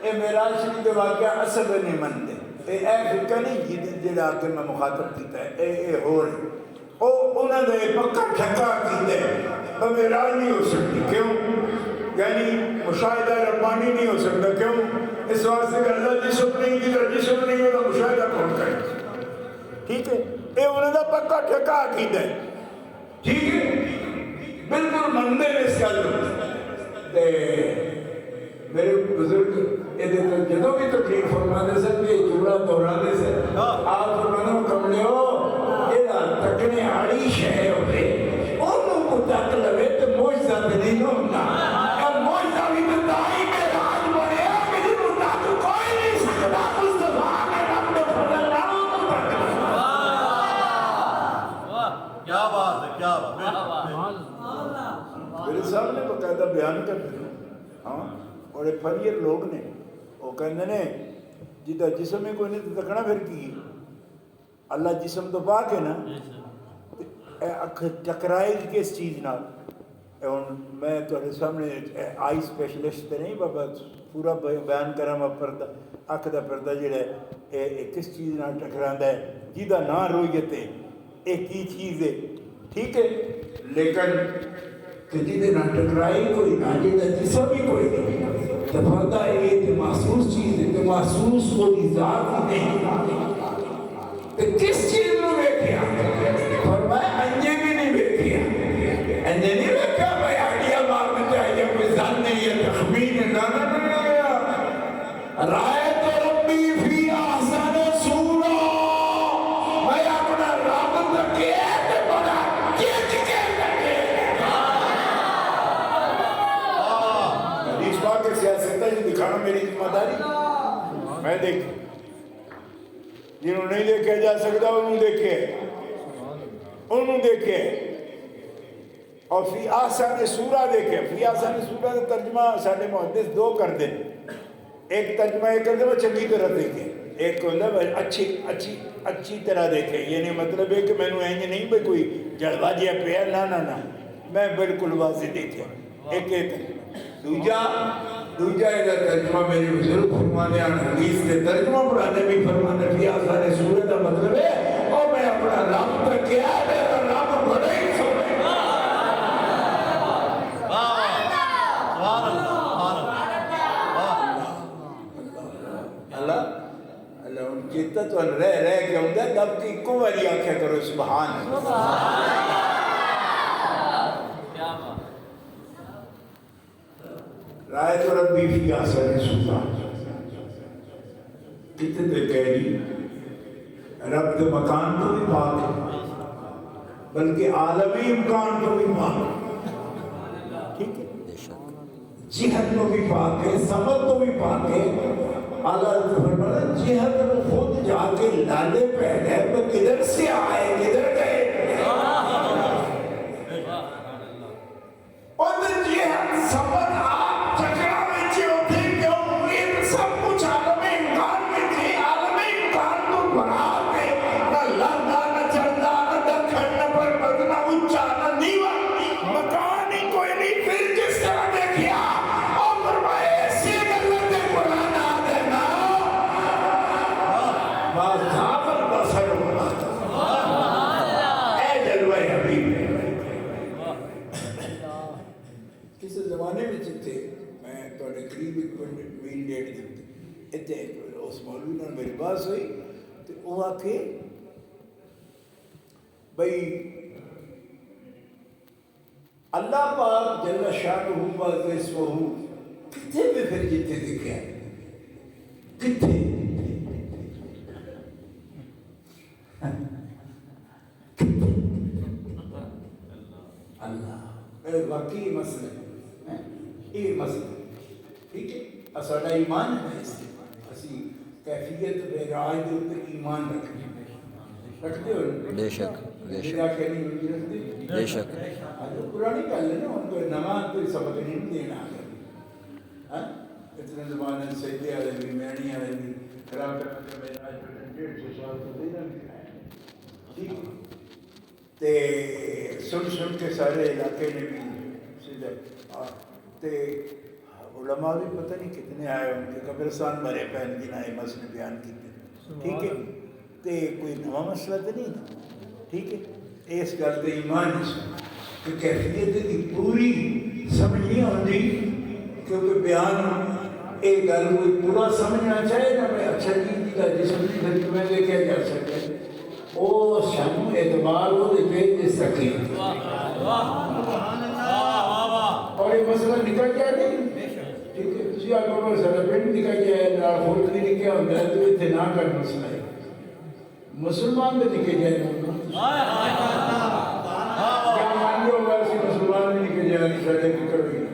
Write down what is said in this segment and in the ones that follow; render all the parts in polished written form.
یہ معراج شریف کے واقعہ اصل نہیں منتے، یہ فقہ نہیں جہاں کہ میں مخاطب کیتا ہے، یہ ہو رہے انہوں نے پکا ٹھکا کیتا ہے معراج نہیں ہو سکتی، کیوں؟ یعنی مشاہدہ ربانی نہیں ہو سکتا، کیوں؟ اس واسطے کہ اللہ جسم نہیں کی طرح جسم نہیں ہوتا، مشاہدہ کون کرے؟ ٹھیک ہے، یہ انہوں نے پکا ٹھکا کیتا ہے، ٹھیک ہے، بالکل مندے میں اس گل میرے بزرگ یہ جدوں بھی تقریر فرمانے سے کہ جملہ دہرانے سے آپ فرمانا کملے ہو یہ تکنے آڑی شہر ہوئے انہوں کو تک لگے تو موجزہ بھی نہیں ہونا، اور موجزہ بھی بتائی کہ راج بڑے کہ جن کو تک کوئی نہیں سکتا مصطفیٰ کے رب نے فرمانا تو تک کیا بات ہے، کیا بات ہے، میرے صاحب نے باقاعدہ بیان کر دیا، ہاں، اور ایک فنیر لوگ نے وہ کہنے نے جدہ جسم میں کوئی نہیں تو تکنا پھر کی اللہ جسم تو پاک ہے نا، ٹکرائے گی کس چیز نہ؟ میں تھوڑے سامنے آئی اسپیشلسٹ تے نہیں بابا پورا بیان کرا میں پردہ اکھ دا پردہ جڑا ہے کس چیز نہ ٹکراندہ ہے جدہ نہ رویتے ایک ہی چیز ہے، ٹھیک ہے، لیکن کہ جدے نہ ٹکرائی کوئی نہ جدہ جسم ہی کوئی نہیں تو پردہ ایک محسوس چیز ہے، کہ محسوس کوئی ذات ہی نہیں، کہ کس چیز نو بیٹھیا فرمایا انجے بھی نہیں بیٹھیا، انجے نہیں بیٹھیا بھائی آئیڈیا مارنا چاہیے کوئی ذات نہیں ہے تخمین ہے، نہ رائے تو ربی فی آسان سورا میں اپنا رب تکے تو بڑا کیچ کے لگے حدیث پاک کے سیاستہ جو دکھانا میری ذمہ داری میں دیکھ جنہوں نہیں دیکھے جا سکتا انہوں دیکھے اور فی آسان سورہ دیکھے، فی آسان سورہ کا ترجمہ سارے محدث دو کر دیں، ایک ترجمہ ایک کر دیں وہ چنگی طرح دیکھے، ایک کو اچھی طرح دیکھے، یعنی مطلب ہے کہ میں نے اینج نہیں بھئی کوئی جڑوا جیا پیا، نہ میں بالکل واضح دیکھے، ایک دوجہ ایدہ ترجمہ میرے بزرگ فرمانے آن حدیث کے ترجمہ پڑھانے بھی فرمانے فی آسان سورہ کا مطلب ہے اور میں اپنا رب تک کیا ہے میرا رب بڑا ہی سوڑے اللہ ان چیتا تو رہ کے ہوں گا دب کی کو والی آنکھیں کرو سبحان رائے تو ربی فی آسان سورہ کتنے دے کہہ رہی رب کے مکان تو بھی پاک ہے بلکہ عالمی امکان تو بھی پاک ہے، ٹھیک ہے، جہت تو بھی پاک ہے، سمت تو بھی پاک ہے، اللہ فرمانا جہت میں خود جا کے لالے پہنے تو کدھر سے آئے کدھر گئے اور جہت سمت آپ چکرہ میں ہوتے کیوں یہ سب کچھ عالم امکان میں تھی، عالم امکان تو برات ہے، نہ لندہ نہ چردہ نہ دکھن نہ پر بدنہ اچھا نہ نیوہ مکان ہی کوئی نہیں، پھر جس طرح دیکھیا اور فرمائے ایسی غلط قرآن آدھنا بعض دھاپر بسر ہونا اے جلوہ حبیب کسی زمانے میں چکتے میں توڑے قریب ایک میل ڈیٹ دیتے اتنے اس مولوی نے میری بات ہوئی تو وہ آکے بھئی اللہ پاک جل شانہ و اسمہ کتنے میں پھر جتے دیکھے ہیں کتنے اللہ واقعی مسئلہ ہے یہ مسئلہ ٹھیک ہے اساڑا ایمان ہے اس کے اسی کیفیت معراج دے اوپر ایمان رکھتے ہو بے شک بے شک بے شک پرانی گل ہے نا ان کو نواں کوئی سبق نہیں دینا آگے اتنے زمانے سیدے والے بھی مینی والے بھی خراب کرنا معراج پر 150 سال تو دینا بھی ہے ٹھیک تے سن کے سارے علاقے نے بھی سیدھے تے علماء بھی پتہ نہیں کتنے آئے ان کے قبرستان مرے پہن جنہیں یہ مسئلے بیان کیتے ٹھیک ہے تے کوئی نواں مسئلہ تو نہیں نا ٹھیک ہے اس گل تے ایمان کہ کیفیت کی پوری سمجھ نہیں آتی کیونکہ بیان ایک گل کوئی پورا سمجھنا چاہے نا میں اچھا چیز کا جسم کی گھر میں دیکھا جا سکتا ہے وہ شانو اعتبار وہ دیکھے اس تقریب اور یہ مسئلہ نکل گیا نہیں ٹھیک ہے تسی آگے پر سارا پینٹ نکل گیا ہے نال خلق نہیں نکیا ہوتا ہے تو اتنے نہ کر مسئلہ ہے مسلمان میں نکل جائے کیا مان لو اگر اسی مسلمان میں نکل جائے نہیں سارے کی کروئی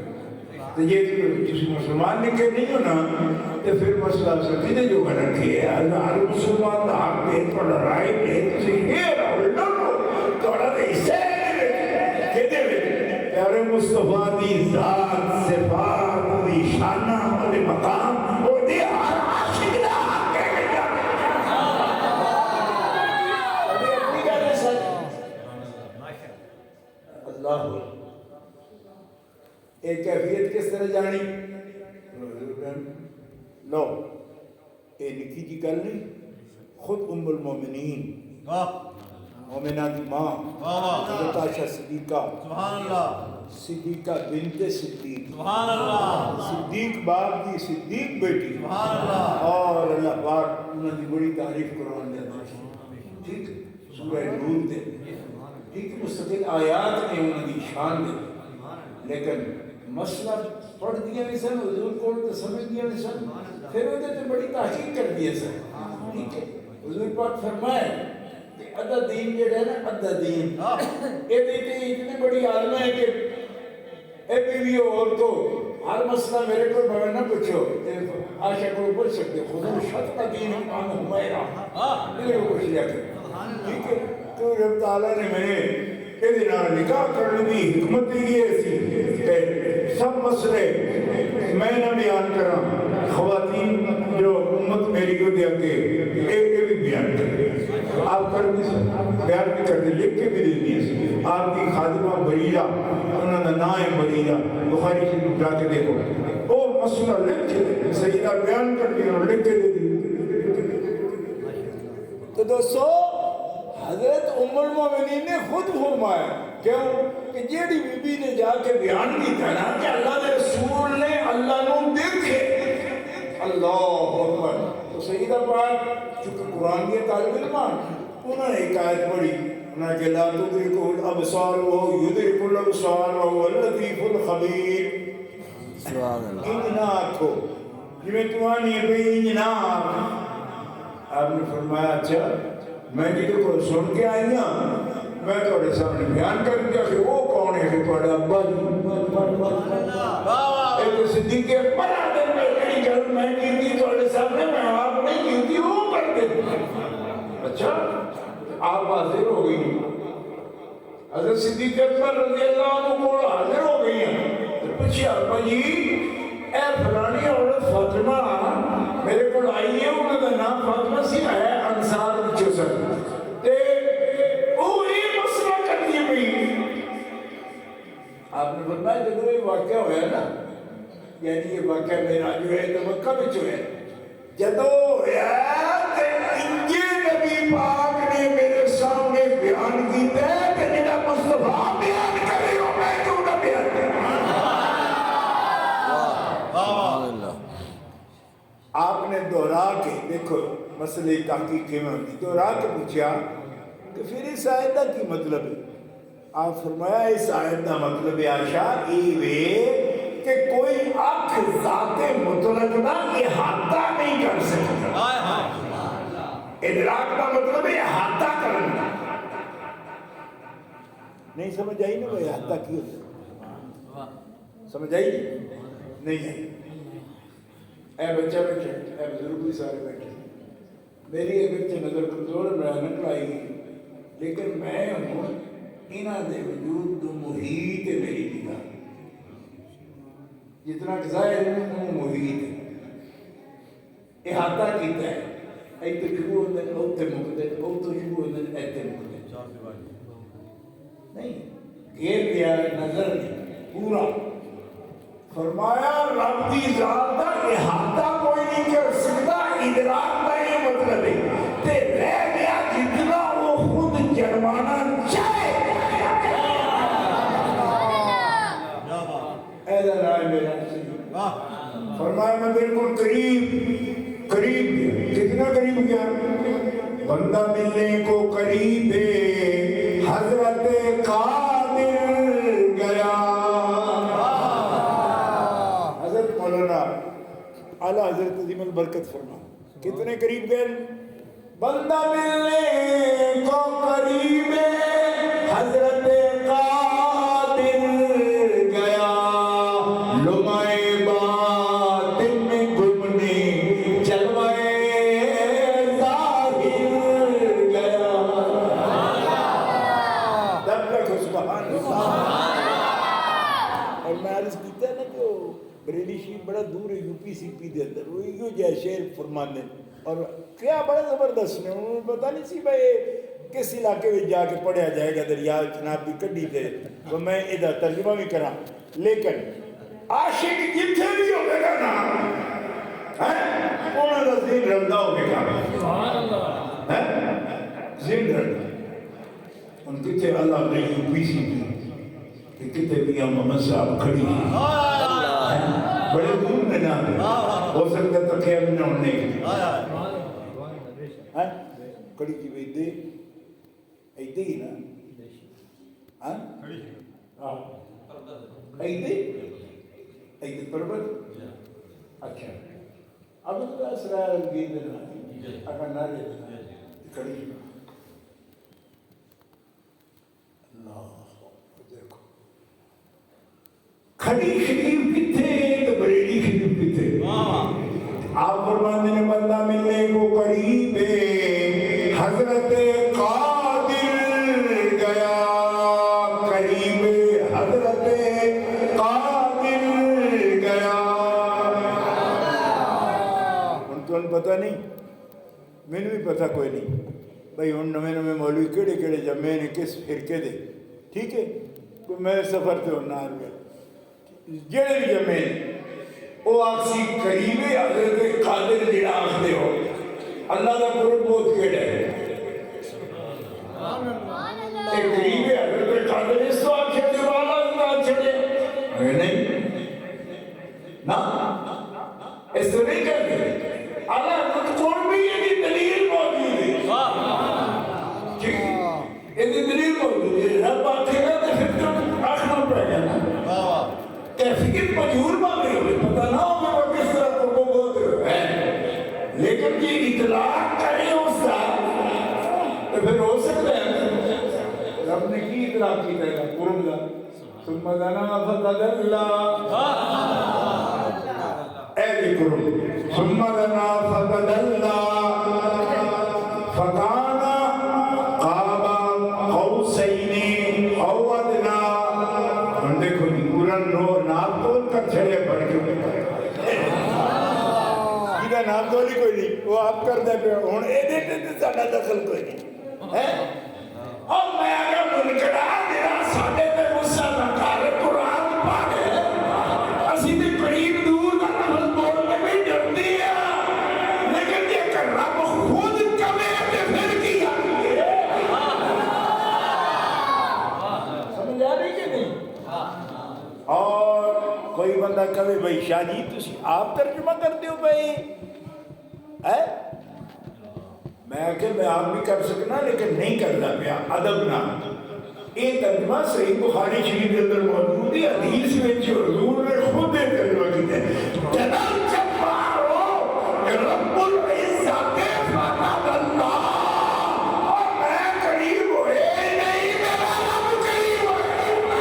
تو یہ کسی مسلمان نکل نہیں ہونا تو پھر مسئلہ سکیدے جو کر رکھی ہے ہر مسلمان دا حق دے تو لڑائی دے تسی یہ رہو لڑو توڑا دے اسے کہتے ہوئے پیارے مصطفیٰ دی ذات صفات دی شانہ دی مقام اور دی ہر عاشق دا حق ہے ابھی اپنی کہنے ساتھ اللہ ایک کیفیت کس طرح جانی لو اے نکی جی گل نہیں خود ام المومنین مومنہ کی ماں حضرت عائشہ صدیقہ سبحان اللہ صدیقہ بنت صدیق سبحان اللہ صدیق باپ کی صدیق بیٹی سبحان اللہ اور اللہ پاک انہوں نے بڑی تعریف قرآن دے ٹھیک سورہ نور دے ٹھیک مستقل آیات نے انہوں نے شان دے لیکن مسئلہ پڑھ دیا نہیں سن حضور کو تو سمجھ دیا نہیں سن پھر انہوں نے بڑی تحقیق کر دیا سن ٹھیک ہے حضور پاک فرمائے ادھا دین جو ہے نا ادھا دین یہ دیتے اتنی بڑی عالم ہے کہ اے بیوی عورتوں ہر مسئلہ میرے کو بغیر نہ پوچھو عاشق کو پوچھ سکتے خدا شط کا دین امام حمیرہ میرے کو پوچھ لیا کر ٹھیک ہے تو رب تعالیٰ نے میں نے یہ دن نکاح کرنے کی حکمت دی ہے کہ سب مسئلے میں نہ بیان کرا خواتین جو امت میری کو دیا کہ ایک بھی بیان کر آپ کر بھی بیان بھی کر دیں لکھ کے بھی دے دیئے آپ کی خادمہ بریرہ انہوں نے نام ہے بریرہ بخاری سے جا کے دیکھو وہ مسئلہ لکھ کے دے سیدہ بیان کر دیا اور لکھ کے دے دی تو دوستو حضرت ام المومنین نے خود فرمایا کیوں کہ جیڑی بی بی نے جا کے بیان کی تھا نا کہ اللہ کے رسول نے اللہ نو دیکھے اللہ اکبر تو سیدہ پاک چونکہ قرآن کی طالب علمان انہوں نے ایک آیت پڑھی انہوں نے کہ لا تدرکہ الابصار وہو یدرک الابصار وہو اللطیف الخبیر انجنا آنکھو جمیں توانی ہے بھئی انجنا آپ نے فرمایا اچھا میں جدو کو سن کے آئی ہوں میں توڑے سامنے بیان کر دیا کہ وہ کون ہے کہ توڑا ابا ایک صدیق اکبر آدھے میں نہیں کروں میں کی تھی توڑے سامنے میں آپ نہیں کی تھی وہ کرتے اچھا آپ حاضر ہو گئی حضرت صدیق اکبر رضی اللہ عنہ کو حاضر ہو گئی ہیں تو پوچھے ابا جی اے فلانی عورت فاطمہ میرے کو آئی ہے انہوں نے نام فاطمہ سی ہے انصار بچو سر تے وہ یہ مسئلہ کر دیئے بھی آپ نے فرمایا جب یہ واقعہ ہویا نا یعنی یہ واقعہ میرا جو ہے تو مکہ بچو ہے جدو ہویا کہ انجے نبی پاک نے میرے سامنے بیان کی تے کہ جنہا مصطفیٰ بیان کرے ہو میں کیوں نہ بیان کرے آپ نے دہرا کے دیکھو مسئلے تحقیق کے میں ہوتی دہرا کے پوچھا کہ پھر اس آیتہ کی مطلب ہے آپ فرمایا اس آیتہ مطلب عائشہ ایوے کہ کوئی اکھ ذات مطلق دا احاطہ نہیں کر سکتا ادراک کا مطلب ہے احاطہ کرنا نہیں سمجھ آئی نا وہ احاطہ کی ہوتا سمجھ آئی نہیں ہے اے بچہ بیٹھے اے بزرگ بھی سارے بیٹھے میری ایک بچے نظر کمزور میں نکل آئی لیکن میں ہوں انہاں دے وجود تو محیط ہے میری نگاہ جتنا ظاہر ہے وہ محیط ہے احاطہ کیتا ہے ایک تو شروع ہوتا ہے اوتے مقدر اوتے تو شروع ہوتا ہے ایتے مقدر نہیں گھیر دیا نظر نہیں پورا فرمایا رب دی ذات دا احاطہ کوئی نہیں کر سکتا، ادراک کا یہ مطلب ہے تے رہ گیا جتنا وہ خود جرمانا چاہے۔ ایسا رائے میرا فرمایا میں بالکل قریب گیا۔ کتنا قریب گیا؟ بندہ ملنے کو قریب ہے، حضرت قادر گیا۔ حضرت مولانا اعلیٰ حضرت عظیم البرکت فرما کتنے قریب گئے؟ بندہ ملنے کو قریب ہے، حضرت قادر گیا، لمائے باطن میں گمنے جلوائے ظاہر گیا۔ تب تک سبحان اللہ۔ اور میں عرض کیتا ہے نا جو بریلی شریف بڑا دور ہے یو پی سی پی دے اندر، وہ یوں جائے شعر فرمانے اور کیا بڑا زبردست نے، انہوں نے پتا نہیں سی بھائی کس علاقے میں جا کے پڑھیا جائے گا، دریا جناب بھی کڈی دے تو میں ادھر ترجمہ بھی کرا، لیکن عاشق جتھے بھی ہوگا نا انہوں نے ذہن رنگا ہوگا، ذہن رنگا ان کتے اللہ نے یو پی سی پی کہ کتے بھی محمد صاحب کھڑی ہیں بڑے دور میں نہ ہو سکتا تکیہ بھی نہ ہونے کی کھڑی کی بھی دے ایدے ہی نا ایدے ایدے پربت اچھا اب تو اسرائیل گید دینا اگر نہ رہے کھڑی اللہ دیکھو کھڑی شریف کتھے تو بریلی شریف کتھے؟ آپ فرماندے نے بندہ ملنے کو قریب ہے، حضرت قادر گیا، قریب حضرت قادر گیا۔ ان تو ان پتہ نہیں، میں نے بھی پتہ کوئی نہیں بھائی ان نویں مولوی کیڑے کیڑے جمعے نے کس فرقے دے، ٹھیک ہے کوئی میں سفر تے ہونا آ گیا جڑے بھی جمعے وہ آخسی قریب حضرت قادر جڑا آخدے ہو اللہ دا قرب بہت کیڑا ہے ایک قریب حضرت قادر اس تو آخیا جو والا اللہ چھڑے نہیں نا اس تو نہیں کرتے اللہ حضرت قرب بھی یہ بھی دلیل موجود ہے ٹھیک یہ بھی دلیل موجود ہے رب آخے گا تو پھر تو آخنا پڑے گا نا کیفیت مجہور باقی ہوئے پتہ نہ ہو کہ وہ کس طرح قرب و بود ہے لیکن یہ اطلاق کرے اس کا تو پھر ہو سکتا ہے رب نے کی اطلاق کی تھا قرب دا ثم دنا فتد اللہ اہل قرب ثم دنا فتد اللہ فکانا قاب قوسین او ادنا ہم دیکھو جی پورا نام تول کر چھڑے پڑھ کے یہ نام تولی کوئی نہیں وہ آپ کر دے پہ ہون اے دیتے تھے ساڑھا دخل کوئی نہیں اور میں اگر منکڑا دیرا ساڑھے پہ غصہ نکار قرآن پاڑے اسی بھی قریب دور کا نفل بولنے میں ڈرتی ہے لیکن یہ کر رب خود کبھی اپنے پھر کیا سمجھ آنے کے نہیں اور کوئی بندہ کہے بھائی شاہ جی تسی آپ ترجمہ کرتے ہو بھائی میں کہ میں آپ بھی کر سکنا لیکن نہیں کرنا پیا ادب نہ یہ ترجمہ صحیح بخاری شریف کے اندر موجود ہے حدیث میں جو حضور نے خود یہ ترجمہ کیا ہے جناب جبارو رب العزت فتح اللہ اور میں قریب ہوئے نہیں میرا رب قریب ہوئے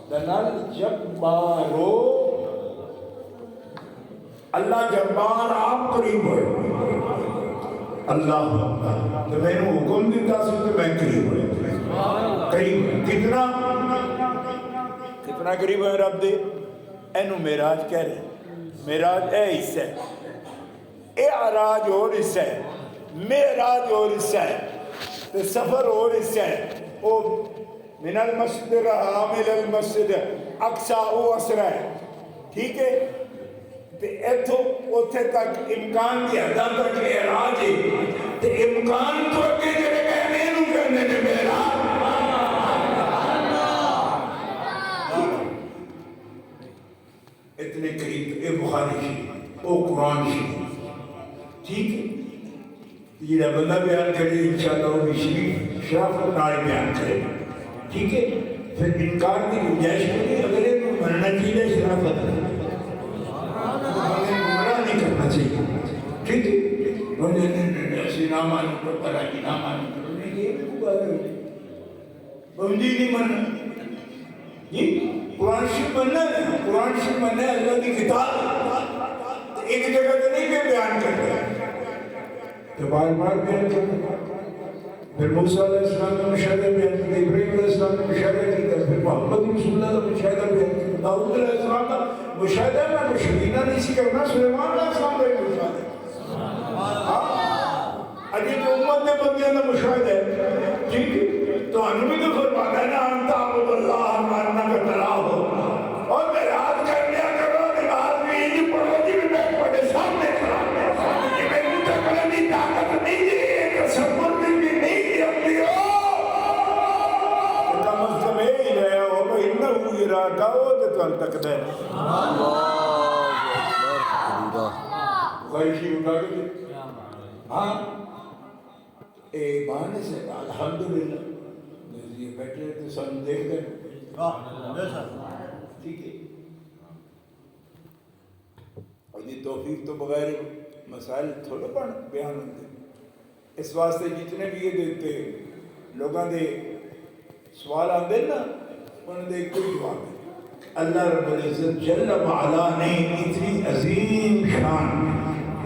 دنال جبارو اللہ جبار آپ قریب ہوئے اللہ تو میں نے حکم دیتا سی تو میں قریب ہوئے قریب کتنا قریب ہے رب دے اینو میراج کہہ رہے میراج اے حصہ ہے اے آراج اور حصہ ہے میراج اور حصہ ہے تو سفر اور حصہ ہے وہ من المسجد الحرام الى المسجد اقصا وہ اسرا ہے ٹھیک ہے تے ایتھوں اوتھے تک امکان دی حداں تک اعراج ہے تے امکان تو اگے جڑے گئے اینو کہندے نے معراج اتنے قریب اے بخاری شریف او قرآن شریف ٹھیک ہے یہ بندہ بیان کرے انشاءاللہ وہ بھی شریف شرافت نال بیان کرے ٹھیک ہے پھر انکار کی گنجائش نہیں اگلے کو مننا چاہیے شرافت گمراہ نہیں کرنا چاہیے ٹھیک ہے ایسی نہ مانو تو طرح کی نہ مانو تو نہیں یہ بندی نہیں ماننا جی قرآن شریف بننا ہے قرآن شریف بننا ہے اللہ کی کتاب ایک جگہ تو نہیں کہ بیان کرتا تو بار بار بیان کرتا پھر موسیٰ علیہ السلام نے مشاہدہ بیان کیا ابراہیم علیہ السلام نے مشاہدہ کیا پھر محمد رسول اللہ نے مشاہدہ بیان کیا داؤد علیہ السلام کا مشاہدہ میں مشاہدہ نہیں سی کرنا سلیمان علیہ السلام کا مشاہدہ اجھے جو امت نے بندیاں کا مشاہدہ ہے ٹھیک ہے تو انہوں بھی تو فرماتا ہے نا انتا عبد اللہ ماننا کا تلا ہو اور میں یاد کر لیا کرو نماز میں یہ پڑھو جی میں پڑھے سامنے یہ میں متقلنی طاقت نہیں دی تصور میں بھی نہیں دی اپنی ہو کم از کم یہ رہا ہو کہ انہوں یہ رہا کہو تو تول تک دے خواہشی اٹھا کے دے ہاں اے بانے سے الحمدللہ یہ بیٹھے تو سن دیکھ دیں ٹھیک ہے اور یہ توفیق تو بغیر مسائل تھوڑا پڑھ بیان ہوتے اس واسطے جتنے بھی یہ دیتے لوگاں دے سوال آتے نا انہوں نے کوئی جواب ہے اللہ رب العزت جل وعلا نے اتنی عظیم شان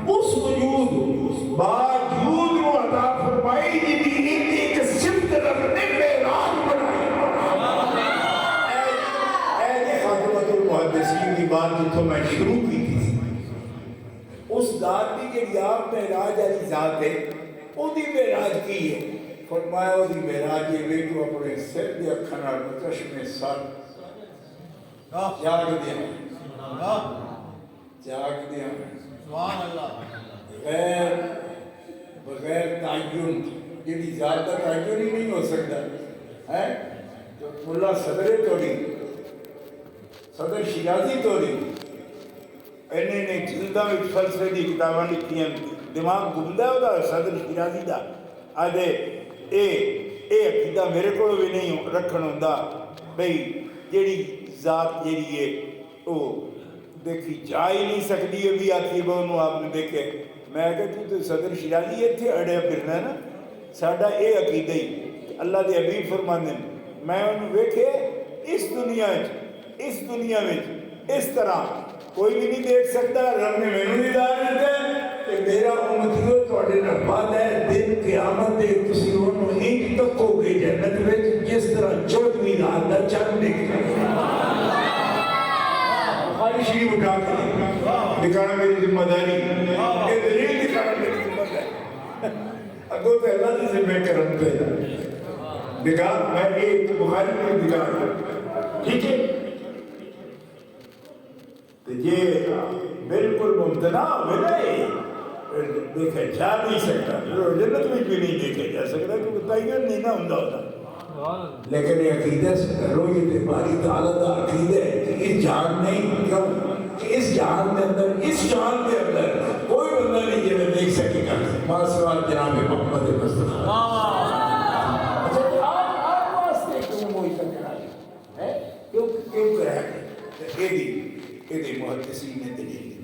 اس وجود باوجود وہ عطا فرمائی جنہی ایک صفت رکھنے میں راج بنائی اے خاتمت المحدثین کی بات جتوں میں شروع کی تھی اس ذات کی جڑی آپ معراج والی ذات ہے وہ دی معراج کی ہے فرمایا وہ دی معراج یہ وے تو اپنے سر دے اکھاں نال چشمے سر جاگ دیا جاگ دیا سبحان اللہ بغیر تعین جڑی ذات کا تعین ہی نہیں ہو سکتا ہے تو ملا صدر توڑی صدر شیرازی توڑی انہیں نے جلدہ میں فلسفے دی کتاباں لکھی ہیں دماغ گمدا ہے وہ صدر شیرازی دا آدھے اے عقیدہ میرے کو بھی نہیں رکھن ہوندا بھئی جیڑی ذات جیڑی ہے وہ دیکھی جا ہی نہیں سکتی ہے بھی آتی ہے انہوں آپ نے دیکھے میں کہتا تو صدر شیرازی ہے تھے اڑے پھرنا ہے نا ساڈا اے عقیدہ ہی اللہ دے حبیب فرماندے میں انہوں دیکھے اس دنیا میں اس طرح کوئی بھی نہیں دیکھ سکتا رب نے میں نے ہدایت دیتا ہے کہ میرا امتیو تواڈے نال وعدہ ہے دن قیامت دے تسی انہوں انج تکو گے جنت وچ جس طرح چودھویں رات دا چاند نکلے بخاری شریف اٹھا کے دکھانا میری ذمہ داری یہ دلیل دکھانا میری ذمہ داری اگو تو اللہ کی ذمہ کرم پہ دکھا میں ایک بخاری میں دکھا ٹھیک ہے تو یہ بالکل ممتنع ہوئے نا دیکھا جا نہیں سکتا جنت میں بھی نہیں دیکھا جا سکتا کیونکہ تعین نہیں نہ ہوتا لیکن یہ عقیدہ سے کرو یہ باری تعالیٰ کا عقیدہ ہے کہ اس جہان نہیں کیوں کہ اس جہان کے اندر اس جہان کے اندر کوئی بندہ نہیں یہ دیکھ سکے گا ماسوال جناب محمد مصطفیٰ اچھا آپ واسطے کیوں موئی کرنا ہے کیوں کرا گے یہ محدثین نے دلیل دی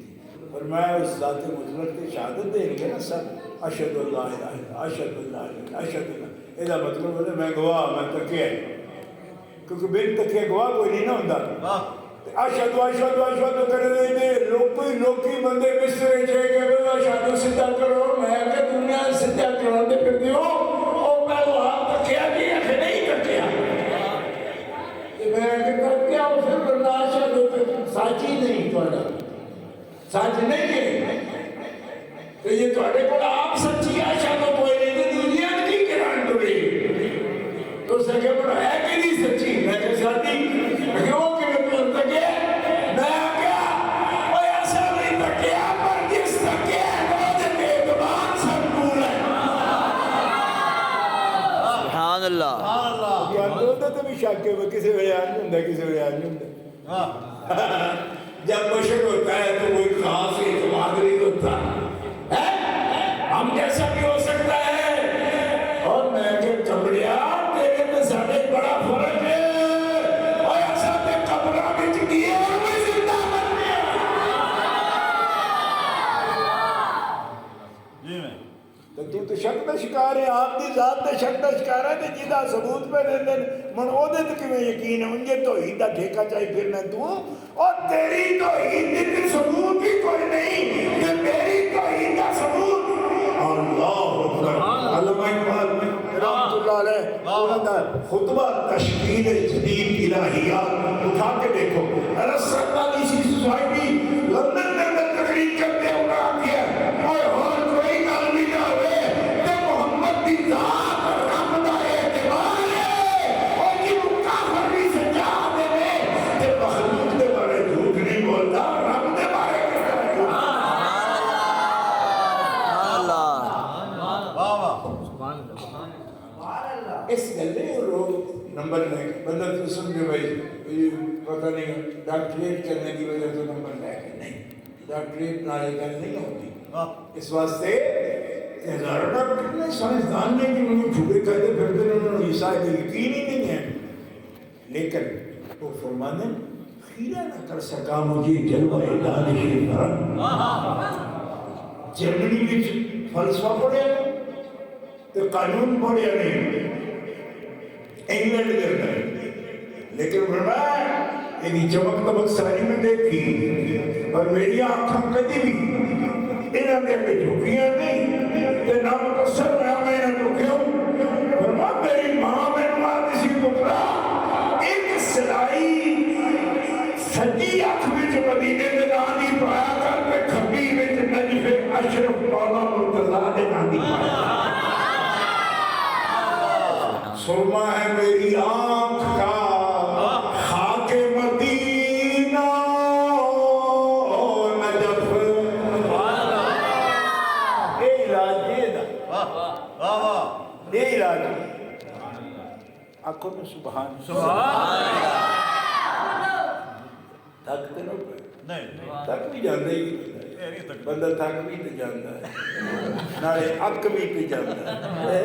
اور میں اس ذات مطلق کی شہادت دیں گے نا سب اشہد اللہ الہ الا اشہد اللہ الہ اشہد اللہ یہ مطلب ہے میں گواہ میں تکیہ کیونکہ بن تکیہ گواہ کوئی نہیں نہ ہوتا اشہد کر دے لوکی بندے مصر چاہے کہ اشہد سدھا کرو میں کہ دنیا سدھا کرو دے پھر دیو اور میں وہاں تکیہ کی ہے نہیں تکیہ میں کہ تکیہ ہو پھر برداشت ساچی نہیں توڑا سچ نہیں ہے تو یہ توڑے کو آپ سچی آشا تو کوئی نہیں تو دنیا کی کران دوری تو سکے بڑا ہے کہ نہیں شک ہے وہ کسی وجہ نہیں ہوتا کسی وجہ نہیں ہوتا جب مشق ہوتا ہے تو کوئی خاص اعتماد نہیں ہوتا ہے ہم جیسا بھی ہو سکتا ہے اور میں کہ کمریا تیرے میں سارے بڑا فرق ہے اور ایسا تے کمرہ بچ کیے اور میں زندہ بن گیا تو شک کا شکار ہے آپ کی ذات کا شک کا شکار ہے کہ جہاں ثبوت پہ دیتے ہیں من وہ دے تو کیوں یقین ہے مجھے توحید کا ٹھیکہ چاہیے پھرنا تو اور تیری توحید کی ثبوت ہی کوئی نہیں کہ میری توحید کا ثبوت اللہ اکبر علامہ اقبال رحمۃ اللہ علیہ انہوں نے خطبہ تشکیل جدید الہیات اٹھا کے دیکھو رسل والی سوسائٹی لندن میں اندر تقریر کرتے ہیں انہوں نے کیا اور کوئی گل نہیں نہ ہوئے کہ محمد کی ذات رب دا اعتبار ہے اور جنہوں کافر بھی سجا دے کہ مخلوق دے بارے جھوٹ نہیں بولتا رب دے بارے اس گلے لوگ نمبر لے بندہ تو سمجھے بھائی پتہ نہیں ڈاکٹریٹ کرنے کی وجہ سے نمبر لے کے نہیں ڈاکٹریٹ نالے گل نہیں ہوتی اس واسطے ہزاروں ڈاکٹر کتنے سائنسدان نے کہ انہوں جھوٹے کہتے پھرتے انہوں نے عیسیٰ کا یقین ہی نہیں ہے لیکن وہ فرمانے خیرہ نہ کر سکا مجھے جلوہ دانش فرق جرمنی میں فلسفہ پڑھے تو قانون پڑھے نہیں انگلینڈ کے اندر لیکن فرمایا یعنی چمک دمک ساری میں دیکھی اور میری آنکھوں کدی بھی انہوں نے پہ جھوکیاں نہیں کہ نہ متصر میں نہ جھوکیوں فرما میری ماں میں ماں کسی پترا ایک سلائی سجی آنکھ میں جو مدینے میں نانی پایا کر پہ کھبی میں جو نجف اشرف مولا مرتضیٰ نے نانی پایا سرما ہے میری آنکھ کا خاک مدینہ نجف اے علاج یہ دا اے علاج آنکھوں میں سبحان تھک تو نہ پہ تھک بھی جاندے ہی بندہ تھک بھی تو جاندہ ہے نالے اک بھی تو جاندہ ہے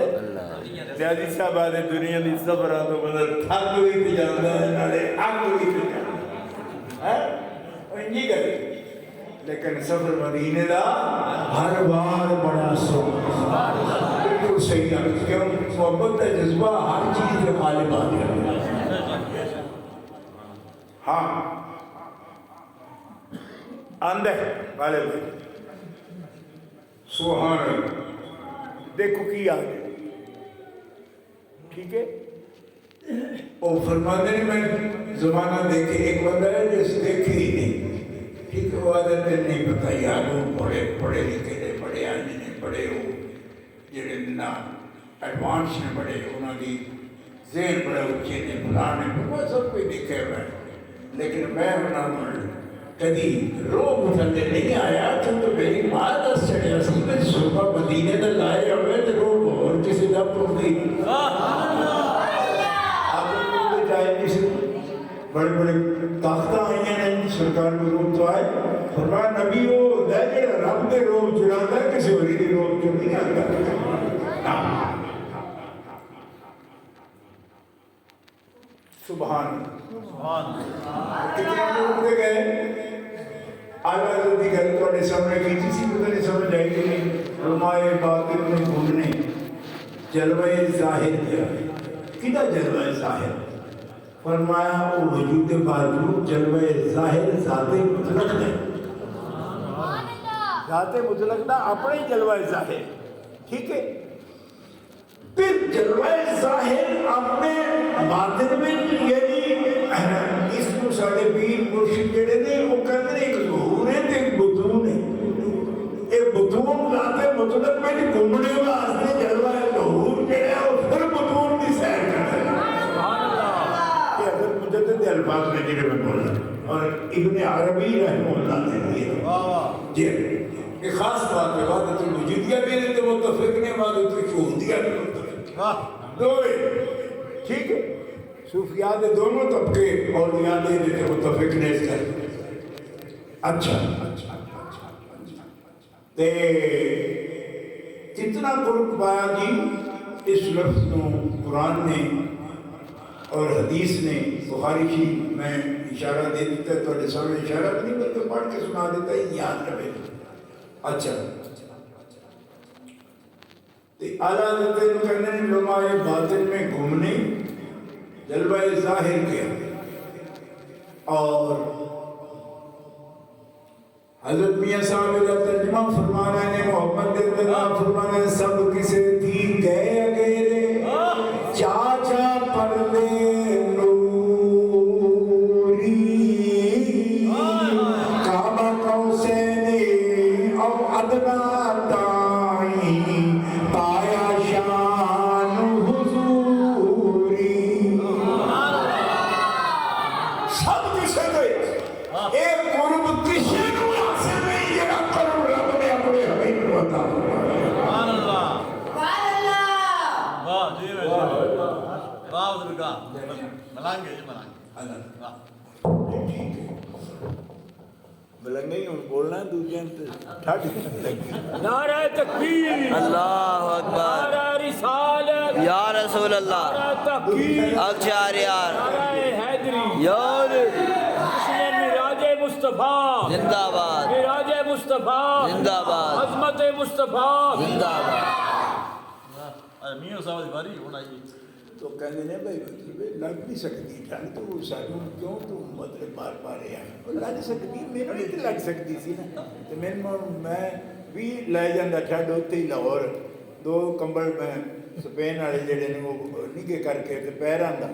زیادی صاحب آدھے دنیا دی صبر آدھو بندہ تھک بھی تو جاندہ ہے نالے اک بھی تو جاندہ ہے انجی کرے لیکن صبر مدینے دا ہر بار بڑا سو بالکل صحیح ہے کیوں محبت کا جذبہ ہر چیز کے غالب آ گیا ہاں آندہ ہے والے بھائی سبحان اللہ دیکھو کی آگے ٹھیک ہے اور فرماتے ہیں میں زمانہ دیکھے ایک بندہ ہے جس دیکھے ہی نہیں ٹھیک ہے وہ عادت نہیں پتا یار وہ پڑھے لکھے نے پڑھے آنے نے پڑھے ہو جڑے نہ ایڈوانس نے پڑھے انہوں کی ذہن بڑے اچھے نے فلانے وہ سب کوئی دکھے ہوئے لیکن میں انہوں کدی روح متھلے نہیں آیا کیونکہ میری ماں دس چڑھیا سی میں صبح مدینے دے لائے ہوئے تو روح اور کسی دا پڑھ گئی آپ کو چاہے کسی بڑے بڑے طاقتہ آئی ہیں سرکار میں روح تو آئے فرمایا نبی وہ ہوتا ہے کہ رب دے روح چڑھاتا ہے کسی وری دی روح کیوں نہیں آتا سبحان کتنے لوگ دے گئے آئیہ حضرت کی گھر تو اپنے سامنے کی جیسی پتہ نہیں سمجھ آئی کہ علماء باطن میں ڈھونڈنے جلوہ ظاہر کیا کدھا جلوہ ظاہر فرمایا وہ وجود باوجود جلوہ ظاہر ذات مطلق ہے ذات مطلق دا اپنے جلوہ ظاہر ٹھیک ہے پھر جلوہ ظاہر اپنے باطن میں یعنی اس کو ساڑھے پیر مرشد جڑے نے وہ کہتے ہیں ایک ظہور ہے تو ایک بطون ہے ایک بطون ذات مطلق میں گھومنے واسطے جلوہ ظہور جڑے ہیں وہ پھر بطون کی سیر کرتے ہیں کہ اگر مجدد الفاظ میں جڑے میں بولا اور ابن عربی رحمہ اللہ نے یہ جی ایک خاص بات ہے وحدت الوجودیہ بھی نہیں تو متفق نہیں وحدت الشہودیہ بھی متفق دوئے ٹھیک ہے صوفیاء دے دونوں طبقے اولیاء دے متفق نے اس کا اچھا تے کتنا قرب پایا جی اس لفظ کو قرآن نے اور حدیث نے بخاری شریف میں اشارہ دے دیتا ہے، تو سامنے اشارہ نہیں بلکہ پڑھ کے سنا دیتا ہے، یاد رہے۔ اچھا اعلیٰ حضرت کرنے لمحہ باطن میں گھومنے جلوہ ظاہر کیا، اور حضرت میاں صاحب کا ترجمہ فرمانا ہے، محمد اللہ فرمانا ہے، سب کسے تھی گئے اگیرے چاچا پردے نوری کعبہ قوسین او ادنا تائیں پایا شان حضوری۔ سب کسے گئے ایک قرب کسی ملنگے ہی بولنا ہے دوجہ ٹھاٹ نعرہ تکبیر، اللہ اکبر، نعرہ رسالت، یا رسول اللہ، نعرہ تحقیق، اکشار یار، نعرہ حیدری، یار جشن معراج مصطفیٰ، زندہ باد، معراج مصطفیٰ، زندہ باد، عظمت مصطفیٰ، زندہ باد۔ میاں صاحب دی باری ہونا جی تو کہنے نے بھائی لگ نہیں سکتی ٹھنڈ تو سانوں کیوں تو مطلب مار پا رہے ہیں، وہ لگ سکتی میرے نہیں تو لگ سکتی سی نا، تو میں بھی لے جانا ٹھنڈ ہوتے ہی لاہور دو کمبل میں سپین والے جڑے نے وہ نگے کر کے پیر آندا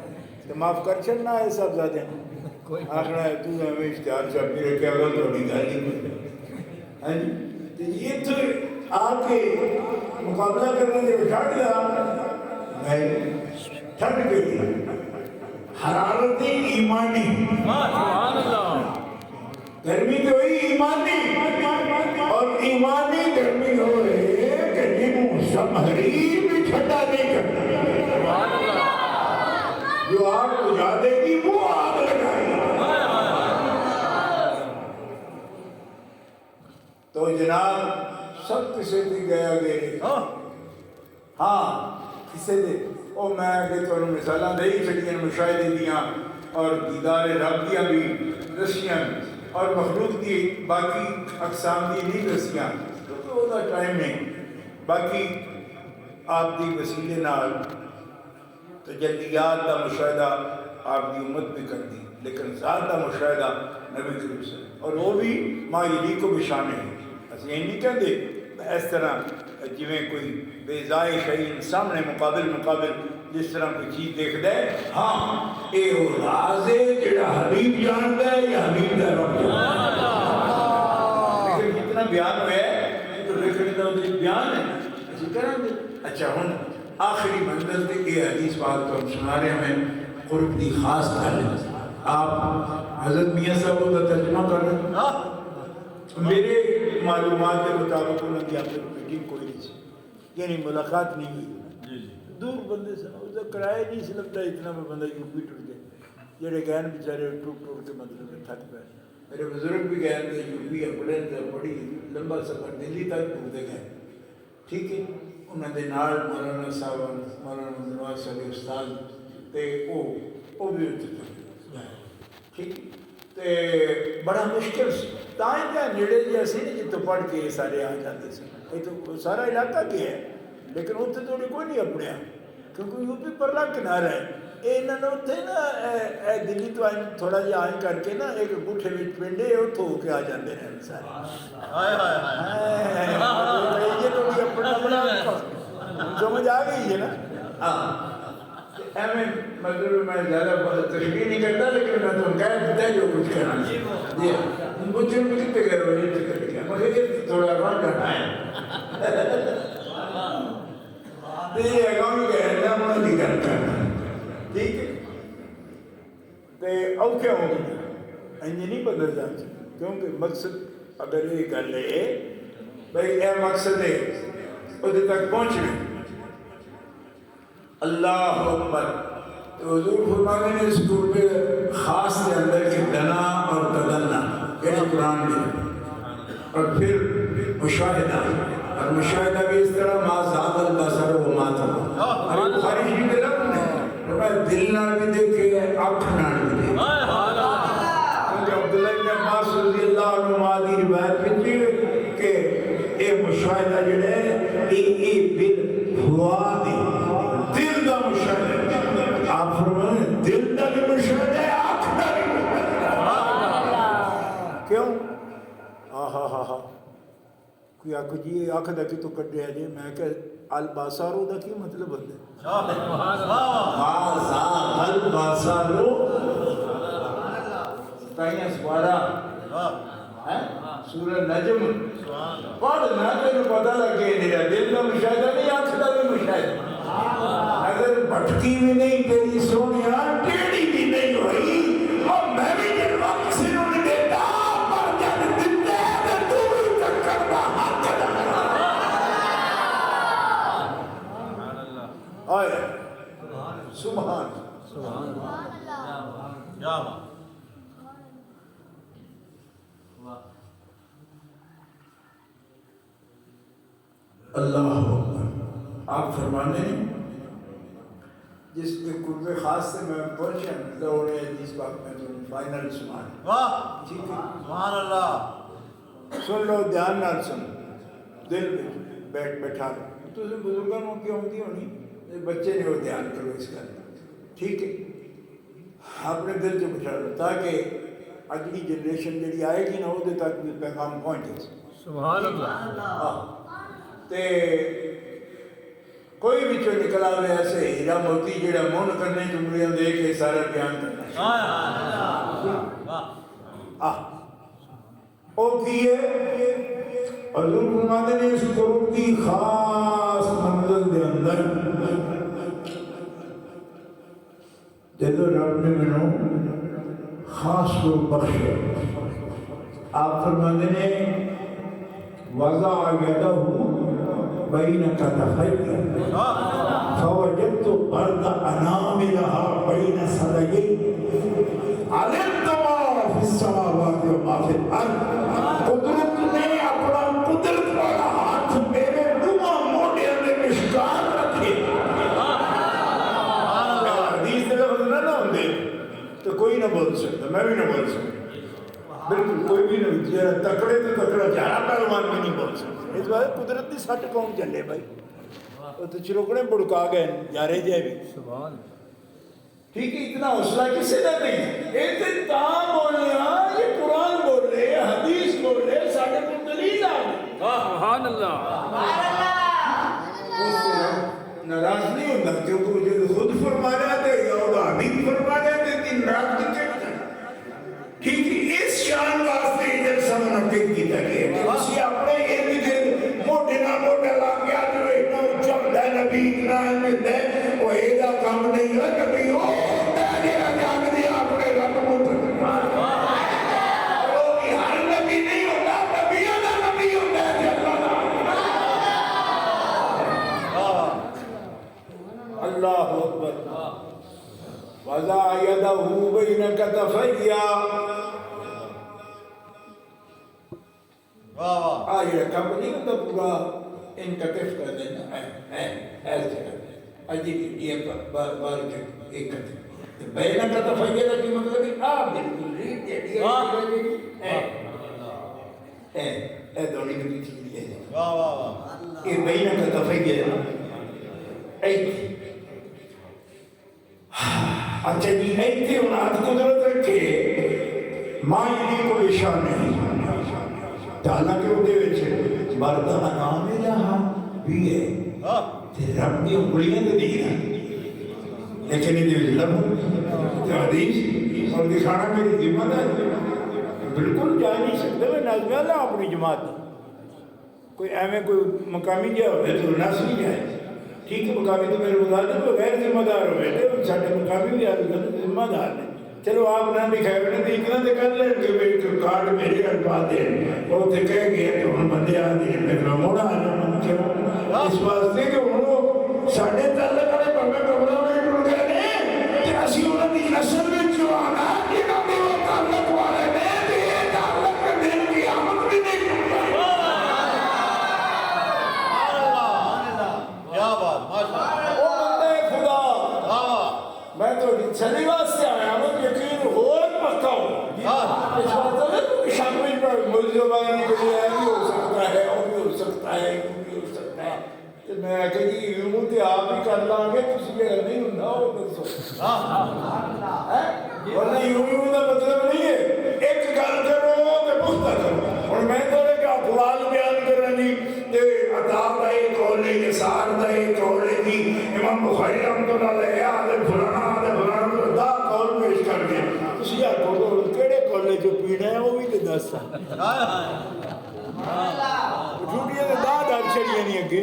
تو معاف کر چڑنا ہے صاحب زیادہ آخنا ہے تو ہمیں اشتہار صاحب میرے کیا غلط ہوگی گالی ہاں جی یہ تو آ کے مقابلہ کرنے کے بٹھا دیا میں ٹھنڈ گئی حرارت ایمانی، سبحان اللہ، گرمی تو ہوئی ایمانی، اور ایمانی گرمی ہوئے کہ جنہوں سمہری بھی ٹھنڈا نہیں کرنا، سبحان اللہ، جو آگ بجھا دے گی وہ آگ لگائے۔ تو جناب سب کسے بھی گیا گئے ہاں کسے دے او میں کہ تو مثالاں دے ہی چڑیاں مشاہدے دیاں اور دیدار رب دیاں بھی دسیاں اور مخلوق دی باقی اقسام دی نہیں دسیاں کیونکہ وہ دا ٹائم نہیں، باقی آپ دی وسیلے نال تجلیات دا مشاہدہ آپ دی امت بھی کر دی، لیکن ذات دا مشاہدہ نبی کریم صلی اللہ علیہ وسلم، اور وہ بھی ما یلیق بشان ہے۔ اسی یہ نہیں کہتے اس طرح جویں کوئی بے ضائع شیء سامنے مقابل جس طرح کوئی چیز دیکھ دے، ہاں اے وہ راز ہے جڑا حبیب جانتا ہے یا حبیب دا رب جانتا ہے، لیکن جتنا بیان ہوا ہے تو لکھنے دا بیان ہے اسی طرح دے۔ اچھا ہن آخری منزل تے یہ حدیث بات تو ہم سنا رہے ہیں قرب دی خاص تعلیم، آپ حضرت میاں صاحب کا ترجمہ کر رہے ہیں، میرے معلومات کے مطابق انہوں نے آپ سے میٹنگ کوئی نہیں سی، یعنی ملاقات نہیں ہوئی، دور بندے سے اس کا کرایہ نہیں سی لگتا اتنا میں بندہ یو پی ٹوٹ گئے، جڑے گئے بیچارے ٹوٹ کے مطلب تھک پائے، میرے بزرگ بھی گئے تھے یو پی اپنے بڑی لمبا سفر دلی تک گھومتے گئے، ٹھیک ہے، انہوں نے نال مولانا صاحب مولانا نواز صاحب استاد تے وہ بھی اتنے تھے، ٹھیک تے بڑا مشکل سی تائیں کیا نیڑے جی اسی نہیں جتوں پڑھ کے یہ سارے آ جاتے سے، یہ تو سارا علاقہ کیا ہے لیکن اتنے تو کوئی نہیں اپنے کیونکہ یو پی پرلا کنارہ ہے، انہوں نے اتنے نا دلی تو تھوڑا جہا آئیں کر کے نا ایک گوٹھے میں پنڈے اتوں ہو کے آ جاتے ہیں سارے، یہ تو بھی اپنا بڑا سمجھ آ گئی ہے نا، ایویں مطلب میں زیادہ تشریح نہیں کرتا لیکن میں تو کہہ دیتا ہے جو کچھ کرنا جی مجھے کتنے گئے ہو یہ چکر کیا مجھے یہ تھوڑا رن کرنا ہے یہ اگامی کہنا انہوں نے کرنا ٹھیک ہے تو اوکھے ہوں گے انجھے نہیں بدل جاتے کیونکہ مقصد اگر یہ گل ہے بھائی اے مقصد ہے ادھر تک پہنچنے اللہ اکبر تو حضور فرمانے نے اس گروپ پہ خاص کے اندر کہ دنا اور تدنا یہ قرآن میں، اور پھر مشاہدہ، اور مشاہدہ بھی اس طرح ما زاغ البصر وما طغى، اور بخاری شریف کے لفظ نے فرمایا دل نال بھی دیکھے آنکھ نال بھی دیکھے، کیونکہ عبداللہ بن عباس رضی اللہ عنہ کی روایت میں کہ اے مشاہدہ جڑا ہے یہ بالفؤاد دل دا مشاہدہ، آپ فرمائیں دل دا بھی مشاہدہ ہے آنکھ دا بھی مشاہدہ، کیوں؟ کوئی آنکھ جی آنکھ دا کی تو کٹے ہے جی، میں کہ الباسارو دا کی مطلب ہوتا ہے؟ الباسارو ستائیاں سوارا سورہ نجم پڑھنا تینوں پتہ لگے میرا دل کا مشاہدہ نہیں آنکھ کا بھی مشاہدہ، اگر بھٹکی بھی نہیں تیری سونیا ٹیڑھی بھی نہیں ہوئی، اور میں بھی جلوہ کسی نے نہیں دیتا پر جب دندے تو تو ہی چکر کا حق لگا آئے سبحان یا ماں اللہ اکبر۔ آپ فرمانے جس کے قرب خاص سے میں پہنچا دوڑے جس وقت میں تو فائنل سنانے واہ ٹھیک ہے سبحان اللہ، سن لو دھیان نال سن، دل میں بیٹھا لو تو بزرگوں کی ہوتی ہونی بچے نے وہ دھیان کرو اس کا، ٹھیک ہے اپنے دل سے بٹھا لو تاکہ اگلی جنریشن جڑی آئے گی نا وہ تک بھی پیغام پہنچے۔ سبحان اللہ۔ تے کوئی بھی جو نکلا ہوئے ایسے ہیرا موتی جڑا مون کرنے جمہوریاں دے کے سارا بیان کرنا او کیے حضور فرماتے نے اس قرب کی خاص منزل دے اندر جدو رب نے منو خاص قرب بخشے، آپ فرماتے نے وضع یدہ بین کتفیہ فوجدت برد اناملها بین صدیی علمت ما فی السماوات و ما فی الارض، قدرت نے اپنا قدرت والا ہاتھ میرے دماغ موٹے میں مشکار رکھے۔ حدیث دے لفظ نہ ہوندے تو کوئی نہ بول سکتا، میں بھی نہ بول سکتا، بالکل کوئی بھی نہیں، تکڑے تو تکڑا جارا پہلوان بھی نہیں بول سکتا۔ اس بات قدرت کی سٹ قوم چلے بھائی، وہ تو چروکڑے بڑکا گئے جارے جائے بھی، ٹھیک ہے اتنا حوصلہ کسی نے نہیں، اتنا بولیا یہ قرآن بول رہے حدیث بول رہے ساڑھے کو دلیل آ گئی، سبحان اللہ۔ ناراض نہیں ہوتا کیونکہ جو خود فرمایا تھے یا حبیب فرمایا تھے دن رات کی چکتا، ٹھیک ہے اس شان واسطے جلسہ منعقد کیتا گیا کہ اسی اپنے ارد گرد موٹے نہ موٹا لاغیا جو اتنا اچھا ہوتا ہے نبی اتنا اہمیت ہے وہ ایدہ کام نہیں ہے نبی ہو تیرا جان دیا اپنے رب موٹا وہ بھی ہر نبی نہیں ہوتا، نبیوں کا نبی ہوتا ہے اللہ اکبر۔ وضع یدہ بین کتفیہ، آئیے کب نہیں ہوتا پورا ان کا کف کر دینا ایسے کرتے عجیب یہ بار ایک کرتے بین کتفیہ کی مطلب ہے آپ بالکل ریٹ دے دیا اے دونی کے پیچھے لیے یہ بین کتفیہ ایک اچھا جی ایتے انہاں قدرت رکھے ماں یہ کوئی شان نہیں حالانکہ وہ دے وچ بردا نام الہ بھی ہے تے رب دی انگلیاں تے نہیں ہیں لیکن یہ دے لب حدیث اور دکھانا میری ذمہ ہے، بالکل جا نہیں سکتے میں نظم اللہ اپنی جماعت کوئی ایویں کوئی مقامی جا ہوئے تو نس نہیں جائے، ٹھیک ہے مقامی تو میرے مطابق تو غیر ذمہ دار ہوئے تھے ساڑھے مقامی بھی ذمہ دار ہیں، چلو آپ نہ دکھائے ہوئے تو اتنا تو کر لیں کہ ایک کارڈ میرے اٹھوا دیں وہ تو کہہ گئے کہ ہم بندے آدھے میرا موڑا آنا کیوں اس واسطے کہ انہوں ساڑھے تعلق کرے پڑھنے کمرہ میں ٹر گئے نہیں زبانی کو یہ بھی ہو سکتا ہے اور بھی ہو سکتا ہے وہ بھی ہو سکتا ہے تو میں کہ جی یوں تے آپ ہی کر لیں گے کسی کے نہیں ہوں وہ دسو ورنہ یوں کا مطلب نہیں ہے ایک گل کرو تو پختہ کرو اور میں تو کہ اقوال بیان کرنی تے عطا دا ایک قول ہے یسار دا ایک قول ہے جی امام بخاری رحمۃ اللہ علیہ آدھے فلانا دا قول پیش کر کے تسی آکھو کیڑے قولے جو پینا ہے وہ بھی تے دس جھوٹیاں تے دا چڑیاں نہیں اگے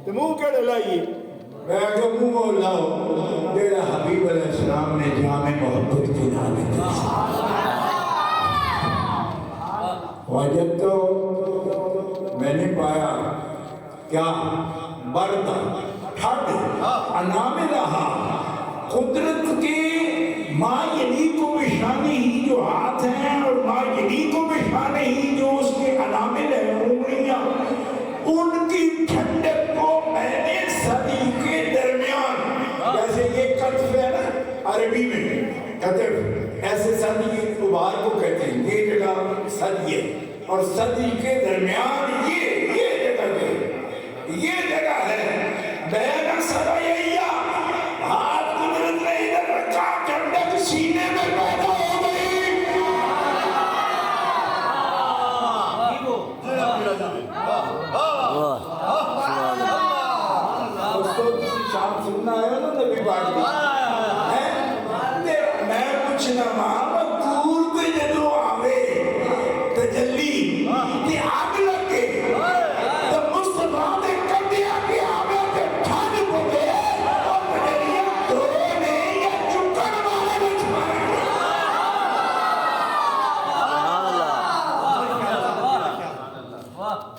تے منہ کیڑے لائیے میں کہ منہ وہ لاؤ جیڑا حبیب علیہ السلام نے جامع محبت کی نام دی وجد تو میں نے پایا کیا بردہ ٹھڈ انام رہا قدرت کے ما یلیق بشانی ہی جو ہاتھ ہیں اور ما یلیق بشانی ہی جو اس کے انامل ہیں انگلیاں ان کی ٹھنڈک کو میں نے صدی کے درمیان جیسے یہ کتف ہے نا عربی میں کتف ایسے صدی کے غبار کو کہتے ہیں یہ جگہ صدی ہے اور صدی کے درمیان یہ جگہ ہے بینا صدیہ ہاتھ قدرت نے ادھر رکھا ٹھنڈک سینے میں پیدا ہو گئی شام سننا ہے نا نبی پاک میں پوچھنا محمد دور پہ جدو آوے تجلی تے آگ لگے تو مصطفیٰ نے کدیا کے آوے تے ٹھنڈ پڑے اور تجلیاں دھونے یا چکن والے بچ پائے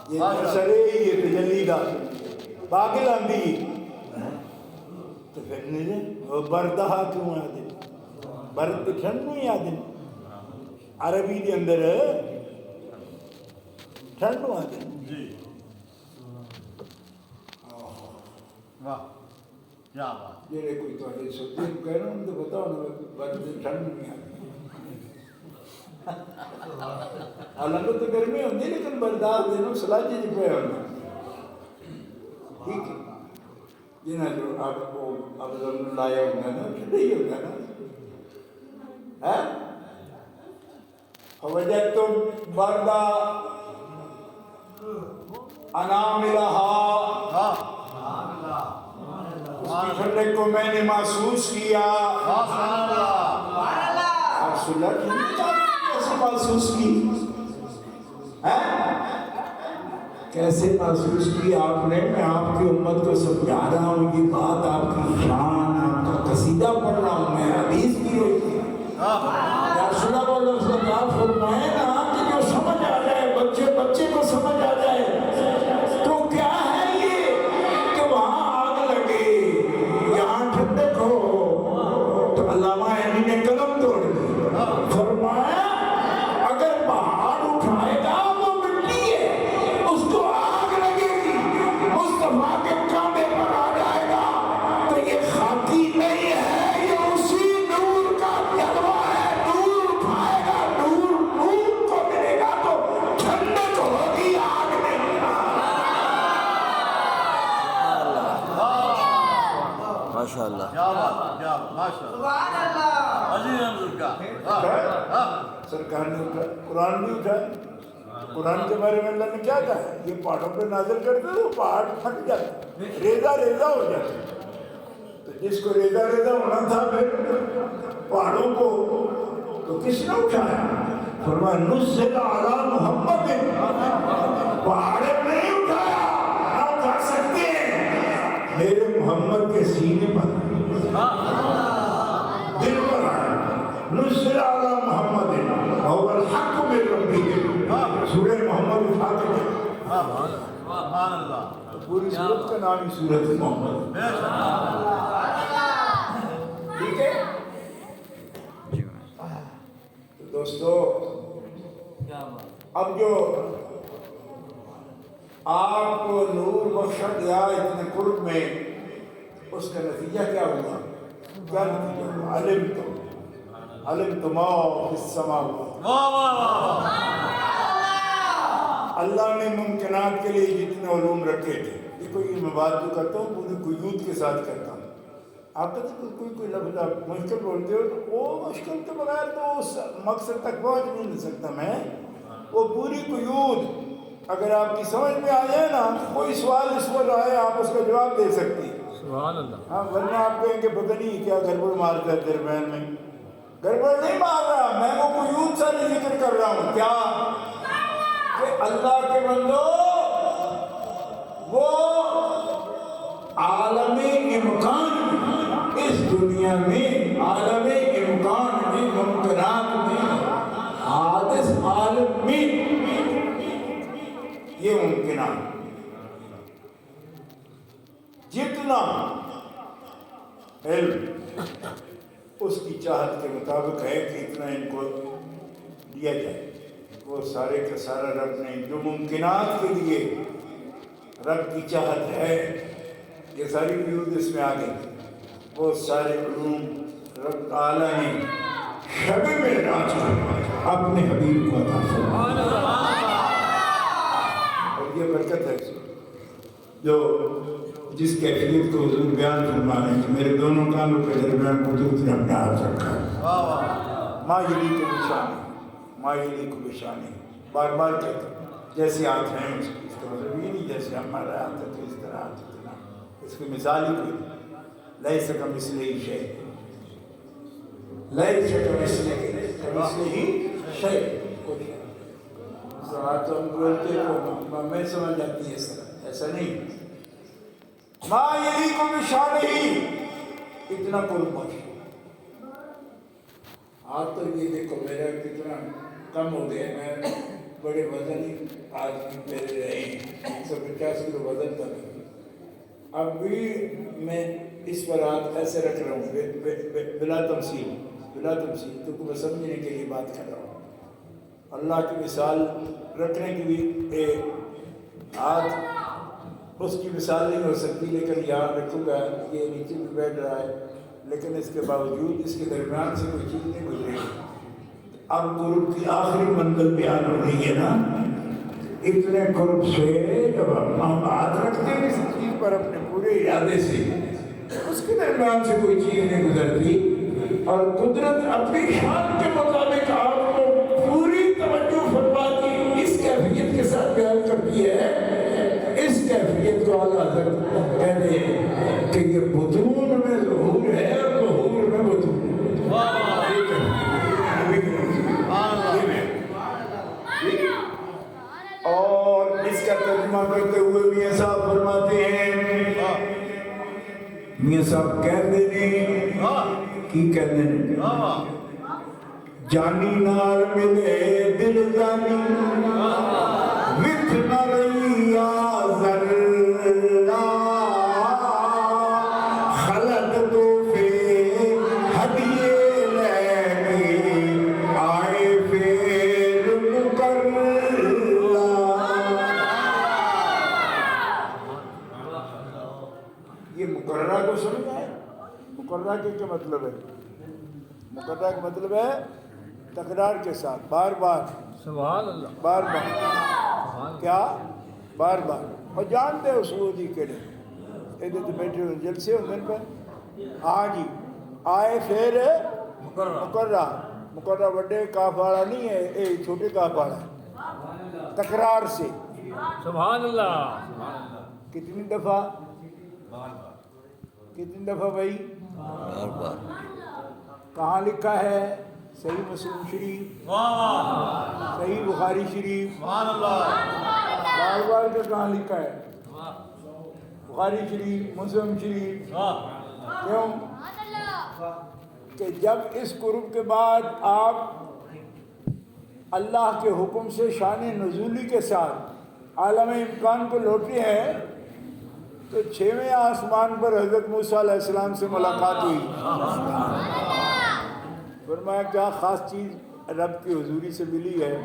یہ مسئلے یہ تجلی دا باقی لاندی تو پھر نہیں بردہ کیوں آدھے برد ٹھنڈ نہیں آدھے عربی کے اندر ٹھنڈ آدھے جی واہ کیا بات جیڑے کوئی تھوڑے سبزی کو کہہ رہا ہوں تو بتاؤ نا برد ٹھنڈ نہیں آدھے حالانکہ تو گرمی ہوتی لیکن برداشت دینوں سلاجی جی پہ ہونا ٹھیک ہے یہ نا جو آپ کو افضل لایا ہوگا نا ٹھنڈا ہی ہوگا نا فوجدتم بردا اناملہا اس کی ٹھنڈک کو میں نے محسوس کیا آپ سنہ کیسے محسوس کی کیسے محسوس کی آپ نے میں آپ کی امت کو سمجھا رہا ہوں یہ بات آپ کی شان آپ کا قصیدہ پڑھ رہا ہوں میں حدیث کی ہوئی یا رسول اللہ علیہ وسلم آپ فرمائے نا کہ جو سمجھ آ جائے بچے کو سمجھ آ جائے تو کیا ہے یہ کہ وہاں آگ لگے یہاں ٹھنڈک ہو تو علامہ عینی نے قلم توڑ دی فرمایا اگر پہاڑ اٹھائے گا وہ مٹی ہے اس کو آگ لگے گی مصطفیٰ کے کعبے پر آ جائے گا تو یہ خاکی نہیں ہے یہ اسی نور کا جلوہ ہے نور اٹھائے گا نور کو ملے گا تو ٹھنڈک ہوگی آگ نہیں ماشاءاللہ کیا بات ماشاء اللہ عزیز حضور کا سرکار نے اٹھا قرآن بھی اٹھا قرآن کے بارے میں اللہ نے کیا کہا ہے یہ پہاڑوں پہ نازل کرتے تو پہاڑ پھٹ جاتے ریزہ ہو جاتے تو جس کو ریزہ ہونا تھا پھر پہاڑوں کو تو کس نے اٹھایا فرمایا نزل علی محمد پہاڑ نہیں اٹھایا نہ اٹھا سکتے ہیں میرے محمد کے سینے پر دل پر آیا نزل علی محمد وهو الحق من ربهم سورہ محمد اٹھا کے سبحان اللہ پوری سورت کا نام ہی سورت محمد ٹھیک ہے تو دوستو اب جو آپ کو نور بخشا گیا اتنے قرب میں اس کا نتیجہ کیا ہوا کیا نتیجہ ہوا علم تما فی السماوات اللہ نے ممکنات کے لیے جتنے علوم رکھے تھے، دیکھو یہ میں بات جو کرتا ہوں پوری قیود کے ساتھ کرتا ہوں. آپ کہتے ہیں کوئی لفظ آپ مشکل بولتے ہو تو وہ مشکل کے بغیر تو اس مقصد تک پہنچ نہیں سکتا میں. وہ پوری قیود اگر آپ کی سمجھ میں آ جائے نا، کوئی سوال اس پر آئے آپ اس کا جواب دے سکتی ہیں. سبحان اللہ. ہاں، ورنہ آپ کہیں کہ پتہ نہیں کیا گڑبڑ مارتا ہے درمیان میں. گڑبڑ نہیں مار رہا میں، وہ قیود ساری ذکر کر رہا ہوں. کیا کہ اللہ کے بندو وہ عالم امکان اس دنیا میں، عالم امکان میں، ممکنات میں، حادث عالم میں یہ ممکنات جتنا علم اس کی چاہت کے مطابق ہے کہ اتنا ان کو دیا جائے. وہ سارے کا سارا رب نے جو ممکنات کے لیے رب کی چاہت ہے، یہ ساری قیود اس میں آ گئی. وہ سارے علوم رب تعالیٰ نے شب معراج اپنے حبیب کو عطا فرمایا. اور یہ برکت ہے جو جس کیفیت کو حضور بیان فرما رہے ہیں کہ میرے دونوں کانوں کے درمیان قدرت نے اپنا ہاتھ رکھا ہے. ماں یلی کو بشانی، ماں یلی کو بشانی، بار بار کہتے ہیں جیسے ہاتھ ہیں اس کا مطلب یہ نہیں جیسے ہمارا ہاتھ ہے تو اس طرح ہاتھ اتنا. اس کی مثال ہی کوئی لیس کمثلہ شیء، لیس کمثلہ شیء. ہاتھ تو ہم بولتے تو میں سمجھ جاتی ہے اس طرح، ایسا نہیں. ماں یلی کو بشانی، اتنا قرب بخش. آج تو یہ دیکھو میرا کتنا کم ہو گیا، میں بڑے وزنی آدمی میرے رہے ہیں، 150 کلو وزن تک. اب بھی میں اس پر ہاتھ ایسے رکھ رہا ہوں بلا تمثیل، بلا تمثیل، کیونکہ میں سمجھنے کے لیے بات کر رہا ہوں. اللہ کی مثال رکھنے کی بھی ہاتھ اس کی مثال نہیں ہو سکتی، لیکن یہاں رکھوں گا. یہ نیچے بھی بیٹھ رہا ہے لیکن اس کے باوجود اس کے درمیان سے کوئی چیز نہیں گزرے. اب قرب کی آخری منزل بیان ہو رہی ہے نا. اتنے قرب سے جب ہم ہاتھ رکھتے ہیں کسی چیز پر اپنے پورے ارادے سے، اس کے درمیان سے کوئی چیز نہیں گزرتی، اور قدرت اپنی شان کے مطابق آپ کو پوری توجہ فرماتی اس کیفیت کے ساتھ بیان کرتی ہے. اس کیفیت کو اعلیٰ حضرت کہتے ہیں کہ یہ بطون میں ظہور ہے اور ظہور میں بطون. اور اس کا ترجمہ کرتے ہوئے میاں صاحب فرماتے ہیں، میاں صاحب کہتے ہیں کی کہتے ہیں، جانی نال ملے دل جانی وچ نہ رہی ذرا، خلق تو پھر ہدیے لے کے آئے پھر مکرلا. یہ مقررہ کو سمجھا ہے؟ مقررہ کے کیا مطلب ہے؟ مقررہ کا مطلب ہے تکرار کے ساتھ، بار بار، سبحان اللہ. بار بار. کیا؟ بار بار. اور جانتے ہو سعودی کے لیے ادھر تو بیٹھے ہوئے جلسے ہوں دن پر. ہاں جی، آئے پھر مقررہ. مقررہ بڑے کاف والا نہیں ہے، ایک چھوٹے کاف والا ہے. تکرار سے. سبحان اللہ. کتنی دفعہ؟ کتنی دفعہ بھائی؟ بار بار. کہاں لکھا ہے؟ صحیح مسلم شریف، صحیح بخاری شریف. بار بار کا کہاں لکھا ہے؟ بخاری شریف، مسلم شریف. کیوں؟ کہ جب اس قرب کے بعد آپ اللہ کے حکم سے شان نزولی کے ساتھ عالم امکان کو لوٹے ہیں تو 6ویں آسمان پر حضرت موسیٰ علیہ السلام سے ملاقات ہوئی. فرمایا کیا خاص چیز رب کی حضوری سے ملی ہے؟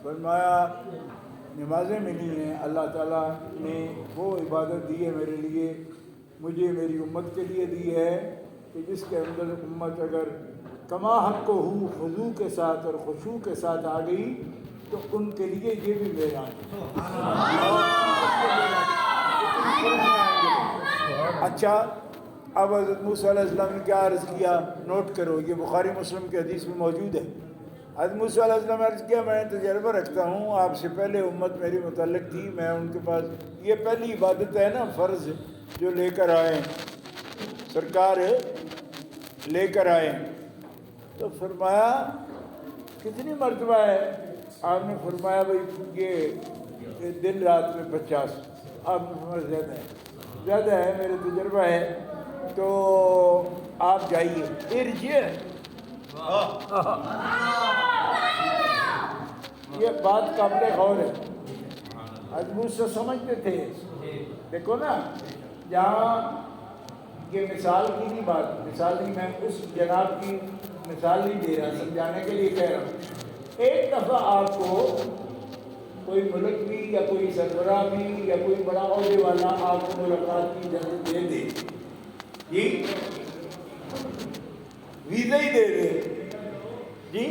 فرمایا نمازیں ملی ہیں. اللہ تعالیٰ نے وہ عبادت دی ہے میرے لیے، مجھے میری امت کے لیے دی ہے کہ جس کے اندر امت اگر کما حق کو خضوع کے ساتھ اور خشوع کے ساتھ آ گئی تو ان کے لیے یہ بھی میدان ہے۔ اچھا، اب حضرت موسیٰ علیہ السلام نے کیا عرض کیا، نوٹ کرو، یہ بخاری مسلم کے حدیث میں موجود ہے۔ حضرت موسیٰ علیہ السلام نے عرض کیا، میں تجربہ رکھتا ہوں، آپ سے پہلے امت میری متعلق تھی، میں ان کے پاس، یہ پہلی عبادت ہے نا، فرض جو لے کر آئے سرکار، لے کر آئے، تو فرمایا کتنی مرتبہ ہے؟ آپ نے فرمایا بھائی یہ دن رات میں 50۔ آپ نے فرمایا زیادہ ہے، زیادہ ہے، میرا تجربہ ہے، تو آپ جائیے، ارجع۔ یہ بات قابل غور ہے، حضرت موسیٰ سمجھتے تھے۔ دیکھو نا، جہاں یہ مثال کی نہیں بات، مثال نہیں، میں اس جناب کی مثال نہیں دے رہا، سمجھانے کے لیے کہہ رہا ہوں۔ ایک دفعہ آپ کو کوئی ملک بھی یا کوئی سربراہ بھی یا کوئی بڑا عہدے والا آپ کو ملاقات کی اجازت دے دے، جی ویزا ہی دے دے، جی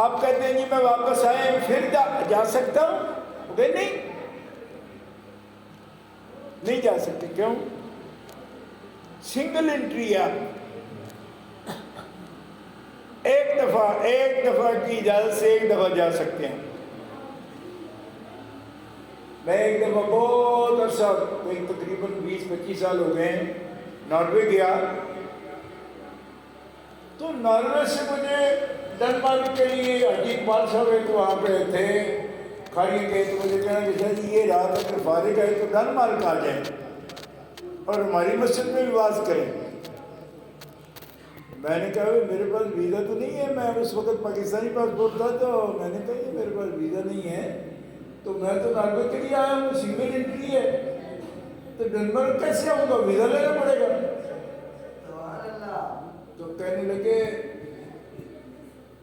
آپ کہتے ہیں جی میں واپس آئے پھر جا سکتا ہوں؟ کہ نہیں جا سکتے۔ کیوں؟ سنگل انٹری ہے، ایک دفعہ کی اجازت سے ایک دفعہ جا سکتے ہیں۔ میں ایک دفعہ بہت عرصہ، کوئی تقریباً 20-25 سال ہو گئے ہیں، ناروے گیا، تو ناروے سے مجھے ڈنمارک کے لیے حاجی اقبال صاحب ایک وہاں پہ تھے، کھائی گئے، تو مجھے کہنا کہ سر یہ رات اگر فارغ ہے تو ڈنمارک آ جائیں اور ہماری مسجد میں بھی واز کریں۔ میں نے کہا میرے پاس ویزا تو نہیں ہے، میں اس وقت پاکستانی پاسپورٹ تھا، تو میں نے کہا یہ میرے پاس ویزا نہیں ہے، تو میں تو ناروے کے لیے آیا ہوں، سنگل انٹری ہے، تو ڈنمارک کیسے آؤں گا؟ ویزا لینا پڑے گا۔ تو کہنے لگے،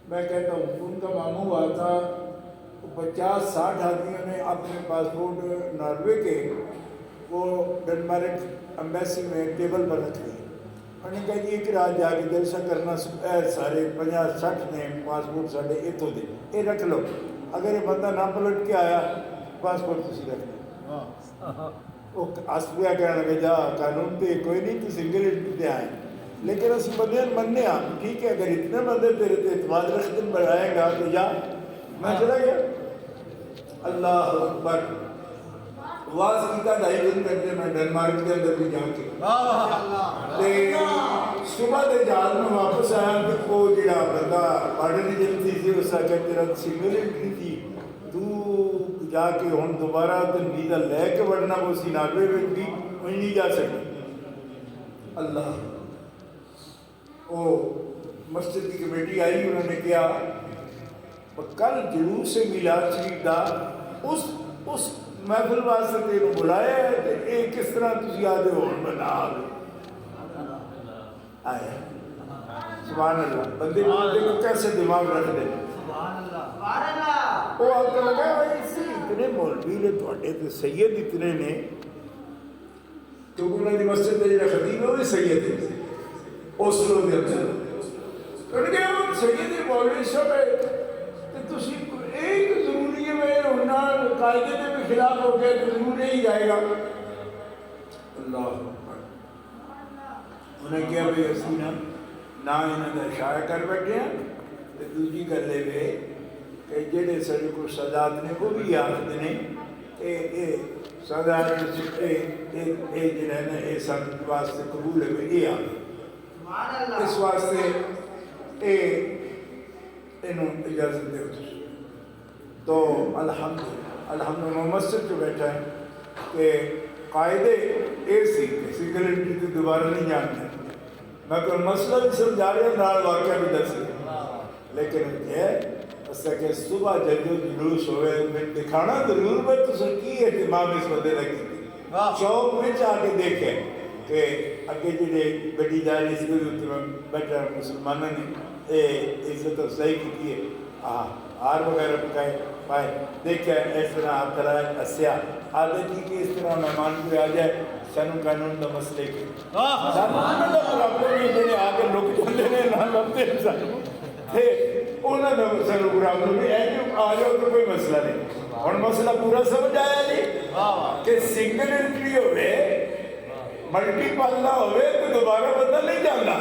میں کہتا ہوں ان کا ماموں ہوا تھا، 50-60 آدمیوں نے اپنے پاسپورٹ ناروے کے وہ ڈنمارک ایمبیسی میں ٹیبل پر رکھ لیے۔ انہوں نے کہا جی ایک رات جا کے جلسہ کرنا، سارے 50-60 نے پاسپورٹ ساڑھے اتوں دے، یہ رکھ لو، اگر یہ بندہ نہ پلٹ کے آیا پاسپورٹ تسی رکھ لو۔ وہ آسپیا کہنے لگے جا قانون تے کوئی نہیں، تو سنگل انٹری تے آئیں، لیکن اسی بندے مننے ہاں ٹھیک ہے، اگر اتنے بندے تیرے تے اعتماد رکھتے بڑھائے گا تو جا۔ میں چلا گیا، اللہ اکبر، واز کیتا 2.5 گھنٹے میں ڈنمارک کے اندر بھی جا کے، صبح دے جہاز میں واپس آیا تو وہ جڑا بندہ بارڈر ایجنسی سی اس کا تیرا سنگل انٹری تھی، تو جا کے ہوں دوبارہ تو ویزا لے کے بڑھنا، وہ سی ناروے میں بھی وہیں نہیں جا سکتی۔ اللہ، وہ مسجد کی کمیٹی آئی، انہوں نے کیا کل جلوس میلاد شریف دا اس محفل واسطے تینوں بلایا ہے، تو یہ کس طرح تسی آدھے ہون بنا آئے۔ سبحان اللہ، بندے کو کیسے دماغ رکھ دے۔ وہ آپ کو لگا اسی اتنے مولوی نے تھوڑے تے سید اتنے نے، کیونکہ انہوں نے مسجد میں جڑا خطیب ہے وہ بھی سید ہے، اوسلو دے اندر، انہوں نے کہا وہ سید مولوی صاحب ہے، تو تسی ایک ضروری ہے میں انہاں قاعدے کے بھی خلاف ہو گئے تو ضرور نہیں جائے گا۔ اللہ اکبر، انہیں کیا بھی اسی نہ انہوں نے اشارہ کر بیٹھے ہیں، تو دوسری کر لے گئے کہ جڑے سارے کو سادات نے وہ بھی آخر نے اے سادات اے جڑا نا اے سب واسطے قبول ہے اے آخر، اس واسطے انہوں اجازت دے ہوتی۔ تو الحمدللہ مسجد جو بیٹھا ہے کہ قاعدے اے سی کہ سنگل انٹری تو دوبارہ نہیں جانتے، میں کوئی مسئلہ بھی سمجھا رہا نال واقعہ بھی دس رہا، لیکن یہ ہے اس کہ صبح جلدی جلوس ہوئے میں دکھانا ضرور میں تو سکی اہتمام اس بندے لگی تھی، شوق میں چاہ کے دیکھے کہ اگے جڑے بڑی جاری اس میں بیٹھا مسلمانوں نے عزت افزائی کی ہے، ہار وغیرہ پکائے پائے، دیکھا اس طرح آپ طرح اسیا آدھے تھی کہ اس طرح مہمان کو آ جائے سنو قانون کا مسئلے کے سنو جنہیں آگے لوگ چلے نے نہ لبتے سنو تھے انہوں نے سلوگرام میں آ جاؤ تو کوئی مسئلہ نہیں. اور مسئلہ پورا سمجھ آیا جی کہ سنگل انٹری ہوئے ملٹی پل نہ ہوئے تو دوبارہ بندہ نہیں جانا.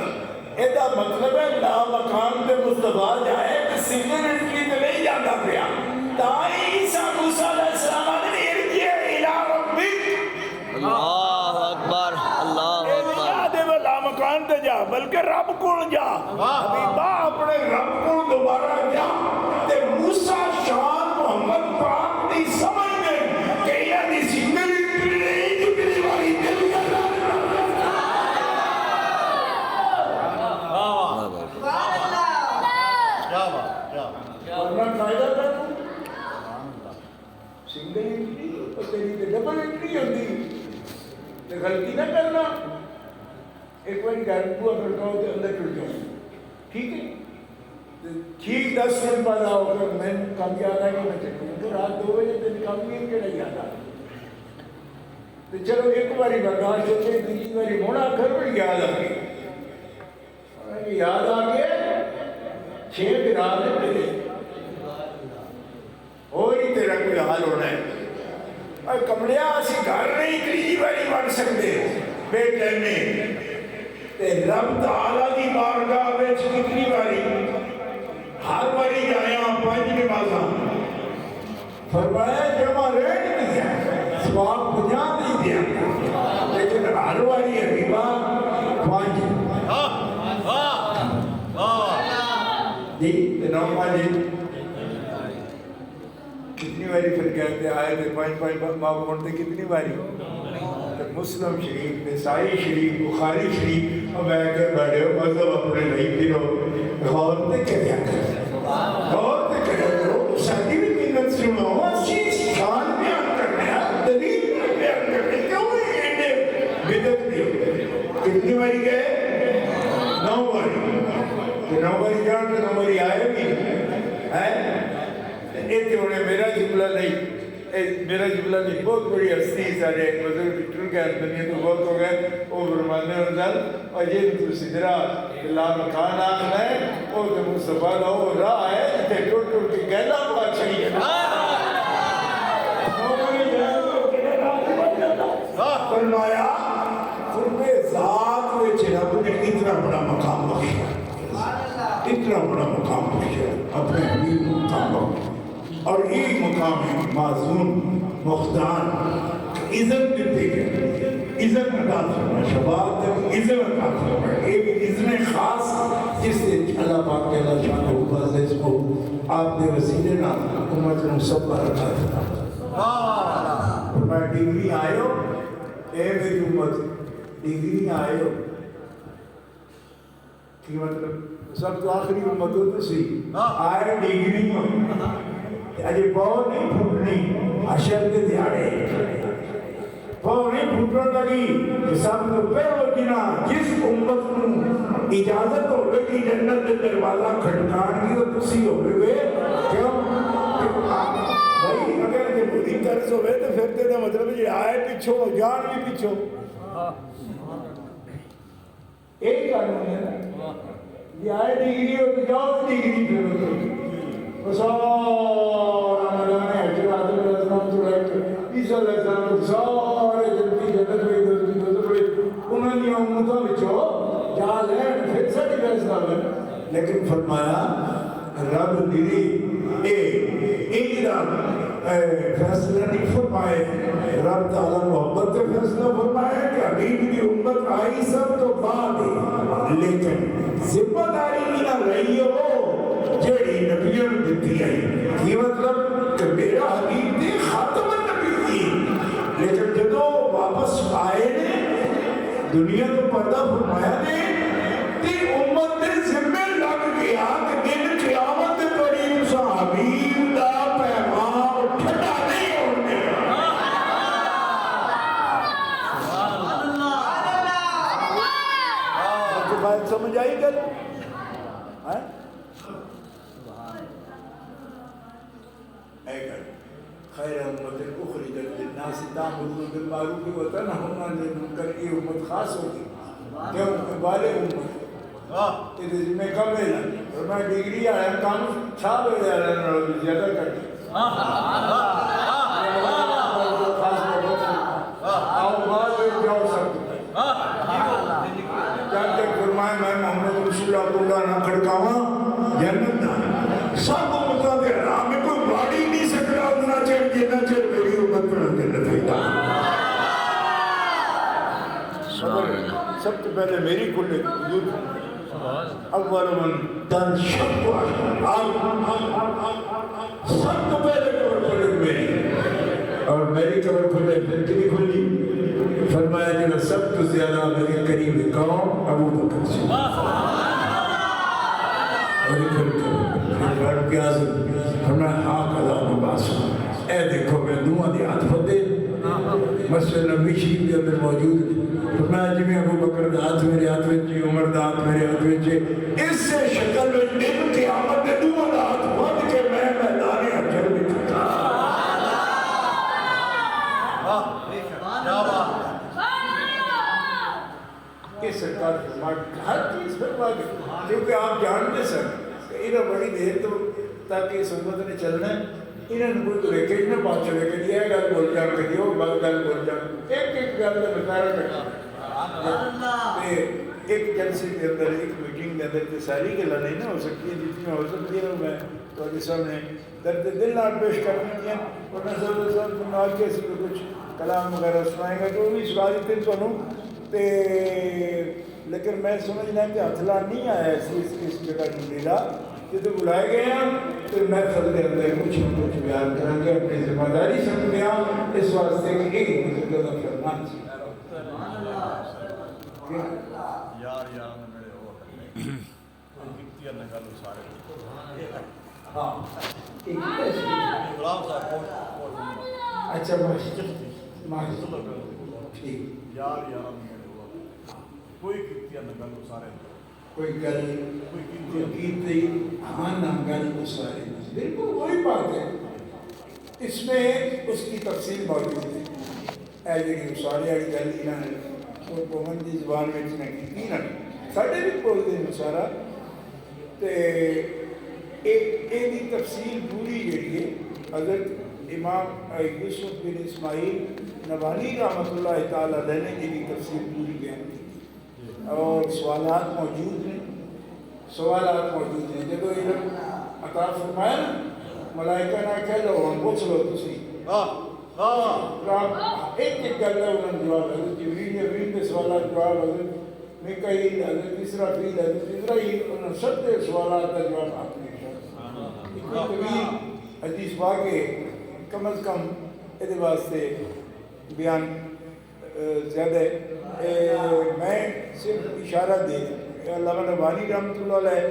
یہ مطلب ہے لا مکان پہ مصطفیٰ جائے تو سنگل انٹری تو نہیں جانا پیا. تائی عیسیٰ موسیٰ علیہ السلام نے ارجع الی ربک اللہ اکبر اللہ اکبر. لا مکان تے جا بلکہ رب کو جا. حبیبا اپنے رب کو دوبارہ جا. تے موسیٰ شان محمد پاک دی سمجھ دے کہ یہ دی سنگل انٹری نہیں جتنی والی دل کرنا. ورنہ قائدہ تھا سنگل انٹری تو تیری تے ڈبل انٹری ہوتی تے غلطی نہ کرنا. ایک بار گھر کو اگر کہو تو اندر ٹوٹ جاؤ ٹھیک ہے. ٹھیک 10 منٹ بعد آؤ کر میں کام یاد آ کہ میں چلوں تو رات 2 بجے تین کام نہیں کہنا یاد آ تو چلو ایک باری برداشت ہوتے دوسری باری موڑا کر بھی یاد آ گئی. یاد آ گیا 6 دن آ گئے اور ہی تیرا کوئی حال ہونا ہے. اور کمڑیا اسی گھر نہیں تیجی باری بڑھ سکتے بے ٹائمے تے رب تعالیٰ دی بارگاہ وچ کتنی باری ہر باری جایا 5 نمازاں فرمایا جمع رہن دیا ثواب 50 نہیں دیا لیکن ہر باری حبیبا 5 جی نوما جی کتنی باری پھر کہتے آئے تھے 5 ماں پڑھتے کتنی باری مسلم شریف نسائی شریف بخاری شریف اور میں کر بیٹھے ہو مذہب اپنے نہیں پھرو غور تے کریا غور تے کریا کرو شادی بھی منت سنو اسی شان بیان کرنے ہیں دلیل بیان کرنے کیوں ایڈے بدت دیو. کتنی باری گئے 9 باری 9 باری جان تو 9 باری آئے بھی ہے. ایک انہیں میرا جملہ نہیں میرا جملہ نہیں بہت بڑی ہستی سارے بزرگ ٹر گئے دنیا تو بہت ہو گئے وہ فرمانے اندر اور یہ تو سدرا لا مکان آخر ہے وہ تو مصطفیٰ لہو راہ ہے تے ٹوٹ ٹوٹ کے گہلا پا چھڑی ہے. فرمایا فرمے ذات وچ رب نے اتنا بڑا مقام بخشا اتنا بڑا مقام بخشا اپنے حبیب مقام بخشا. اور ایک مقام ہے معزون مختار عزت دیتے گئے عزت عطا فرما شباب تک عزت عطا فرما ایک عزت خاص جس سے اللہ پاک کے اللہ شان و عزت کو آپ نے وسیلے نہ امت نے سب پر رکھا تھا. میں ڈگری آئے ہو اے میری امت ڈگری آئے ہو کی مطلب سب تو آخری امت ہو تو سی آئے ڈگری ہو اجے پاؤ نہیں پھوٹنی حشر کے دیاڑے پاؤ نہیں پھوٹن لگی کہ سب تو پہلو جنا جس امت کو اجازت ہو گئی کہ جنت کے دروازہ کھٹکان کی تو تسی ہوئے کیوں بھائی اگر یہ بڑی طرز ہوئے تو پھر تیرا مطلب یہ آئے پیچھو جان بھی پیچھو ایک قانون ہے یہ آئے ڈگری ہو تو جاؤ ڈگری پھر ہوتے سارا ملانے حجرات علیہ السلام تو لے کر عیسیٰ علیہ السلام سارے جنتی جنت ہوئی دوسری ہوئی انہوں نے امتوں بچو جا لین پھر سے فیصلہ لیں. لیکن فرمایا رب دلی فیصلہ نہیں فرمائے رب تعالیٰ محبت کا فیصلہ فرمایا کہ حبیب کی امت آئی سب تو بعد ہے لیکن ذمہ داری بھی نہ رہی ہو جڑی نبیوں نے دیتی ہے. یہ مطلب کہ میرا حبیب نے خاتم النبی کی لیکن جدو واپس آئے نے دنیا کو پردہ فرمایا نے تی امت نے ذمہ لگ گیا کہ دن قیامت قریب سا حبیب دا پیغام ٹھنڈا نہیں ہونے بات سمجھ آئی گل خیر امت اخرجت للناس تأمرون بالمعروف وتنهون عن المنکر. یہ امت خاص ہوگی کیوں کہ والے امت تیرے ذمہ کم ہے تو میں ڈگری آیا کام چھا بڑے آیا زیادہ کر دی فرمائے میں محمد رسول اللہ نہ کھڑکاواں جنت نہ سب کو مطلب ہے رام میں کوئی باڑی نہیں سکتا اتنا چڑھ جتنا چڑھ میری امت پر جنت ہوئی سب سے پہلے میری کل حضور اول من تن شب کو سب کو پہلے قبر کھلے میری اور میری قبر کھلے پھر کی کھلی فرمایا جب سب تو زیادہ میرے قریب کون ابو بکر سے اور فاروق اعظم فرمایا ہاں قضا مباس اے دیکھو میں دعا دی ہاتھ پھدے مسجد نبی شریف کے اندر موجود فرمایا جی میں ابو بکر دا ہاتھ میرے ہاتھ وچ عمر دا ہاتھ میرے ہاتھ وچ اس سے شکل میں دن قیامت دے دعا دا ہاتھ پھد کے میں میدان حشر میں کھڑا کہ سرکار فرمایا ہر چیز فرما گئی کیونکہ آپ جانتے سر کہ انہیں بڑی دیر تو تاکہ اس امت نے چلنا ہے انہوں نے کوئی ریکیج نہ پاس چلے کہ یہ گل بول جان کہ یہ گل بول جان ایک ایک گل کا نظارہ کرنا ایک جلسے کے اندر ایک میٹنگ کے اندر تو ساری گلا نہیں نہ ہو سکتی ہیں جتنی ہو سکتی ہیں میں تو سامنے درد دل نہ پیش کرنی ہیں اور نظر صاحب آج کے اسی کو کچھ کلام وغیرہ سنائیں گا تو بھی سوال تھے تو لیکن میں سمجھنا کہ ہتھلا نہیں آیا اس جگہ ڈھونڈیلا جب بلائے گئے ہیں تو میں فضل اندر کچھ نہ کچھ بیان کریں گے اپنی ذمہ داری سمجھنے ہوں اس واسطے کہ ایک مجھے کا فرمان سے یار میں میرے ہو کتیا نگل سارے ہاں غلام صاحب اچھا ماشاء ٹھیک یار میرے ہو کوئی کتیا نگل سارے کوئی گل کوئی گیت ہاں نام گل کو سارے بالکل وہی بات ہے اس میں اس کی تفصیل موجود ہے اے جی سارے والی گل انہوں نے وہ قوم کی زبان میں نے کی نا ساڈے بھی بولتے ہیں سارا تے یہ تفصیل پوری جڑی ہے حضرت امام یوسف بن اسماعیل نبھانی رحمۃ اللہ تعالیٰ علیہ نے یہ تفصیل پوری بیان کی اور سوالات موجود ہیں جب علم عطا فرمایا نا ملائکہ نہ کہہ لو ہم پوچھ لو تسی ایک ایک گل ہے انہوں نے جواب حضرت جبریل کے سوالات جواب حضرت میکائیل حضرت اسرافیل حضرت اسرائیل انہوں نے سب کے سوالات کا جواب آپ نے اتنی طویل حدیث واقع کم از کم یہ واسطے بیان زیادہ میں صرف اشارہ دے علامہ نبھانی رحمۃ اللہ علیہ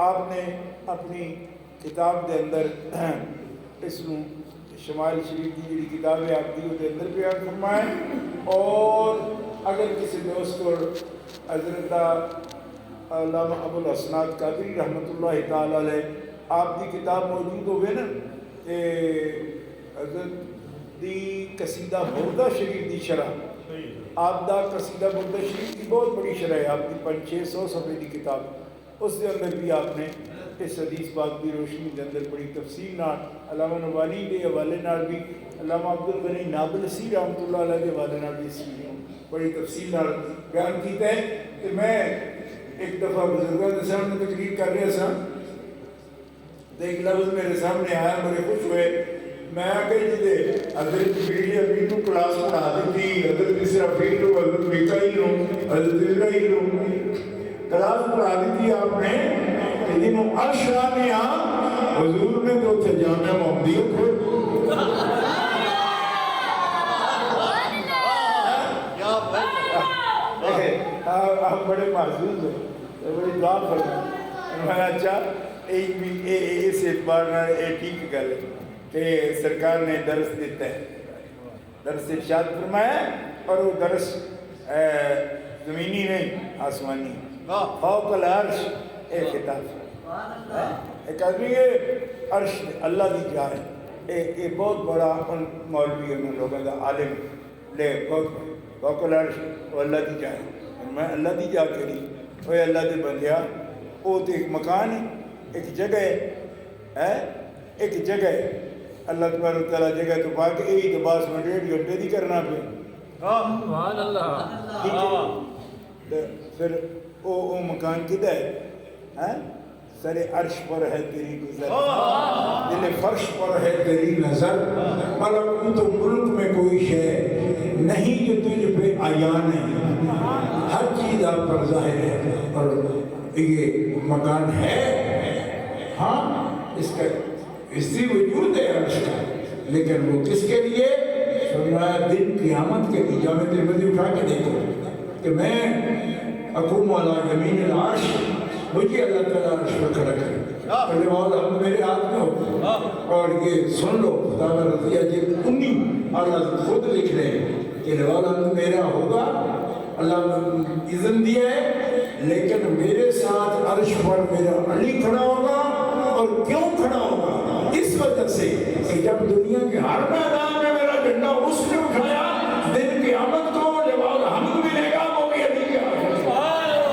آپ نے اپنی کتاب کے اندر اس شمال شریف کی جڑی کتاب ہے آپ کی وہ اندر بیان فرمائے اور اگر کسی دوست کو حضرت علامہ ابو الحسنات قادری رحمۃ اللہ تعالی علیہ آپ کی کتاب موجود ہوئے نا کہ حضرت دی قصیدہ بردہ شریف دی شرح آپ دا قصیدہ بردہ شریف کی بہت بڑی شرح ہے آپ کی 500-600 صفحے کی کتاب اس کے اندر بھی آپ نے اس حدیث پاک کی روشنی کے اندر بڑی تفصیل نال علامہ نبھانی کے حوالے نال بھی علامہ عبدالغنی نابلسی رحمۃ اللہ علیہ کے حوالے نال بھی اس بڑی تفصیل نال بیان کیتا ہے کہ میں ایک دفعہ بزرگوں کے سامنے تقریر کر رہا سا تو ایک لفظ میرے سامنے آیا بڑے خوش ہوئے میں آگے جی دے حضرت جبریل امین کو کلاس پڑھا دیتی حضرت اسرافیل کو حضرت میکائیل کو حضرت اسرائیل کو کلاس پڑھا دیتی آپ نے کہ جنہوں عرش آنے حضور نے تو تھے جامعہ محمدیہ کو آپ بڑے محظوظ ہیں بڑی دعا فرمائیں میں اچھا ایک بھی اس اعتبار میں ٹھیک گل ہے کہ سرکار نے درس دیتا ہے درس ارشاد فرمایا اور وہ درس زمینی نہیں آسمانی فوق العرش ایک خطاب ایک آدمی ہے عرش اللہ دی جا ہے ایک بہت بڑا مولوی ہے ان لوگوں کا عالم لے فوق العرش وہ اللہ دی جا ہے میں اللہ دی جا کری وہ اللہ دے بندیا وہ تو ایک مکان ہے ایک جگہ ہے ایک جگہ اللہ تبارک تعالیٰ جگہ تو پا کے یہی تو باس میں 1.5 گھنٹے دی کرنا پہ سبحان اللہ ٹھیک ہے تو پھر وہ مکان کدھر ہے سر عرش پر ہے تیری گزر دل فرش پر ہے تیری نظر ملکوت و ملک میں کوئی شے نہیں جو تجھ پہ عیان ہے ہر چیز آپ پر ظاہر ہے اور یہ مکان ہے ہاں اس کا اسی وجود ہے عرش کا لیکن وہ کس کے لیے فرمایا دن قیامت کے لیے جامع ترمذی اٹھا کے دیکھو کہ میں اقوم علی یمین العرش مجھے اللہ تعالیٰ عرش پر کھڑا کرے پہلے والا ہم میرے ہاتھ میں ہوتا اور یہ سن لو خداوند رضیہ جلد 19 اللہ خود لکھ رہے ہیں کہ والا ہم میرا ہوگا اللہ نے اذن دیا ہے لیکن میرے ساتھ عرش پر میرا علی کھڑا ہوگا اور کیوں کھڑا ہوگا اس وجہ سے کہ جب دنیا کے ہر میدان میں میرا جھنڈا اس نے اٹھایا دن قیامت کو لواء الحمد ملے گا وہ بھی علی کے ہاتھ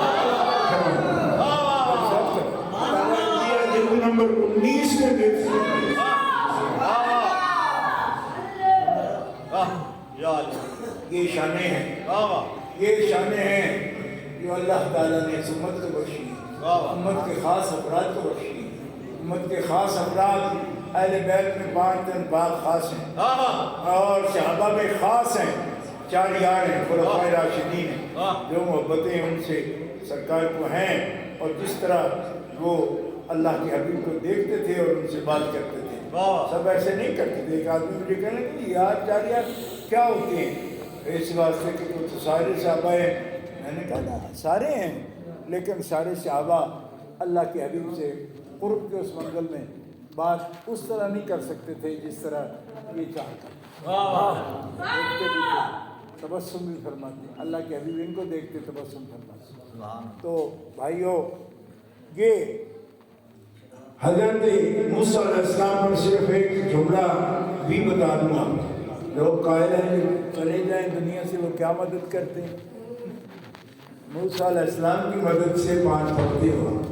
نمبر 19 میں دیکھتے یہ شانیں ہیں یہ شانیں ہیں جو اللہ تعالیٰ نے اس امت کو بخشی امت کے خاص افراد کو بخشی امت کے خاص افراد اہل بیت میں 5 بعد خاص ہیں اور صحابہ میں خاص ہیں 4 یار ہیں خلفائے راشدین ہیں جو محبتیں ان سے سرکار کو ہیں اور جس طرح وہ اللہ کے حبیب کو دیکھتے تھے اور ان سے بات کرتے تھے سب ایسے نہیں کرتے تھے ایک آدمی مجھے کہنے کہ یار 4 یار کیا ہوتے ہیں اس واسطے کہ وہ تو سارے صحابہ ہیں میں نے کہا نا سارے ہیں لیکن سارے صحابہ اللہ کے حبیب سے قرب کے اس منزل میں بات اس طرح نہیں کر سکتے تھے جس طرح یہ چاہتا تبسم بھی فرماتے اللہ کے حبیب ان کو دیکھتے تبسم فرماتے تو بھائیو یہ حضرت موسیٰ علیہ السلام پر صرف ایک جملہ بھی بتا دوں گا لوگ قائل ہیں کہ چلے جائیں دنیا سے وہ کیا مدد کرتے ہیں موسیٰ علیہ السلام کی مدد سے 5 پڑھتے ہو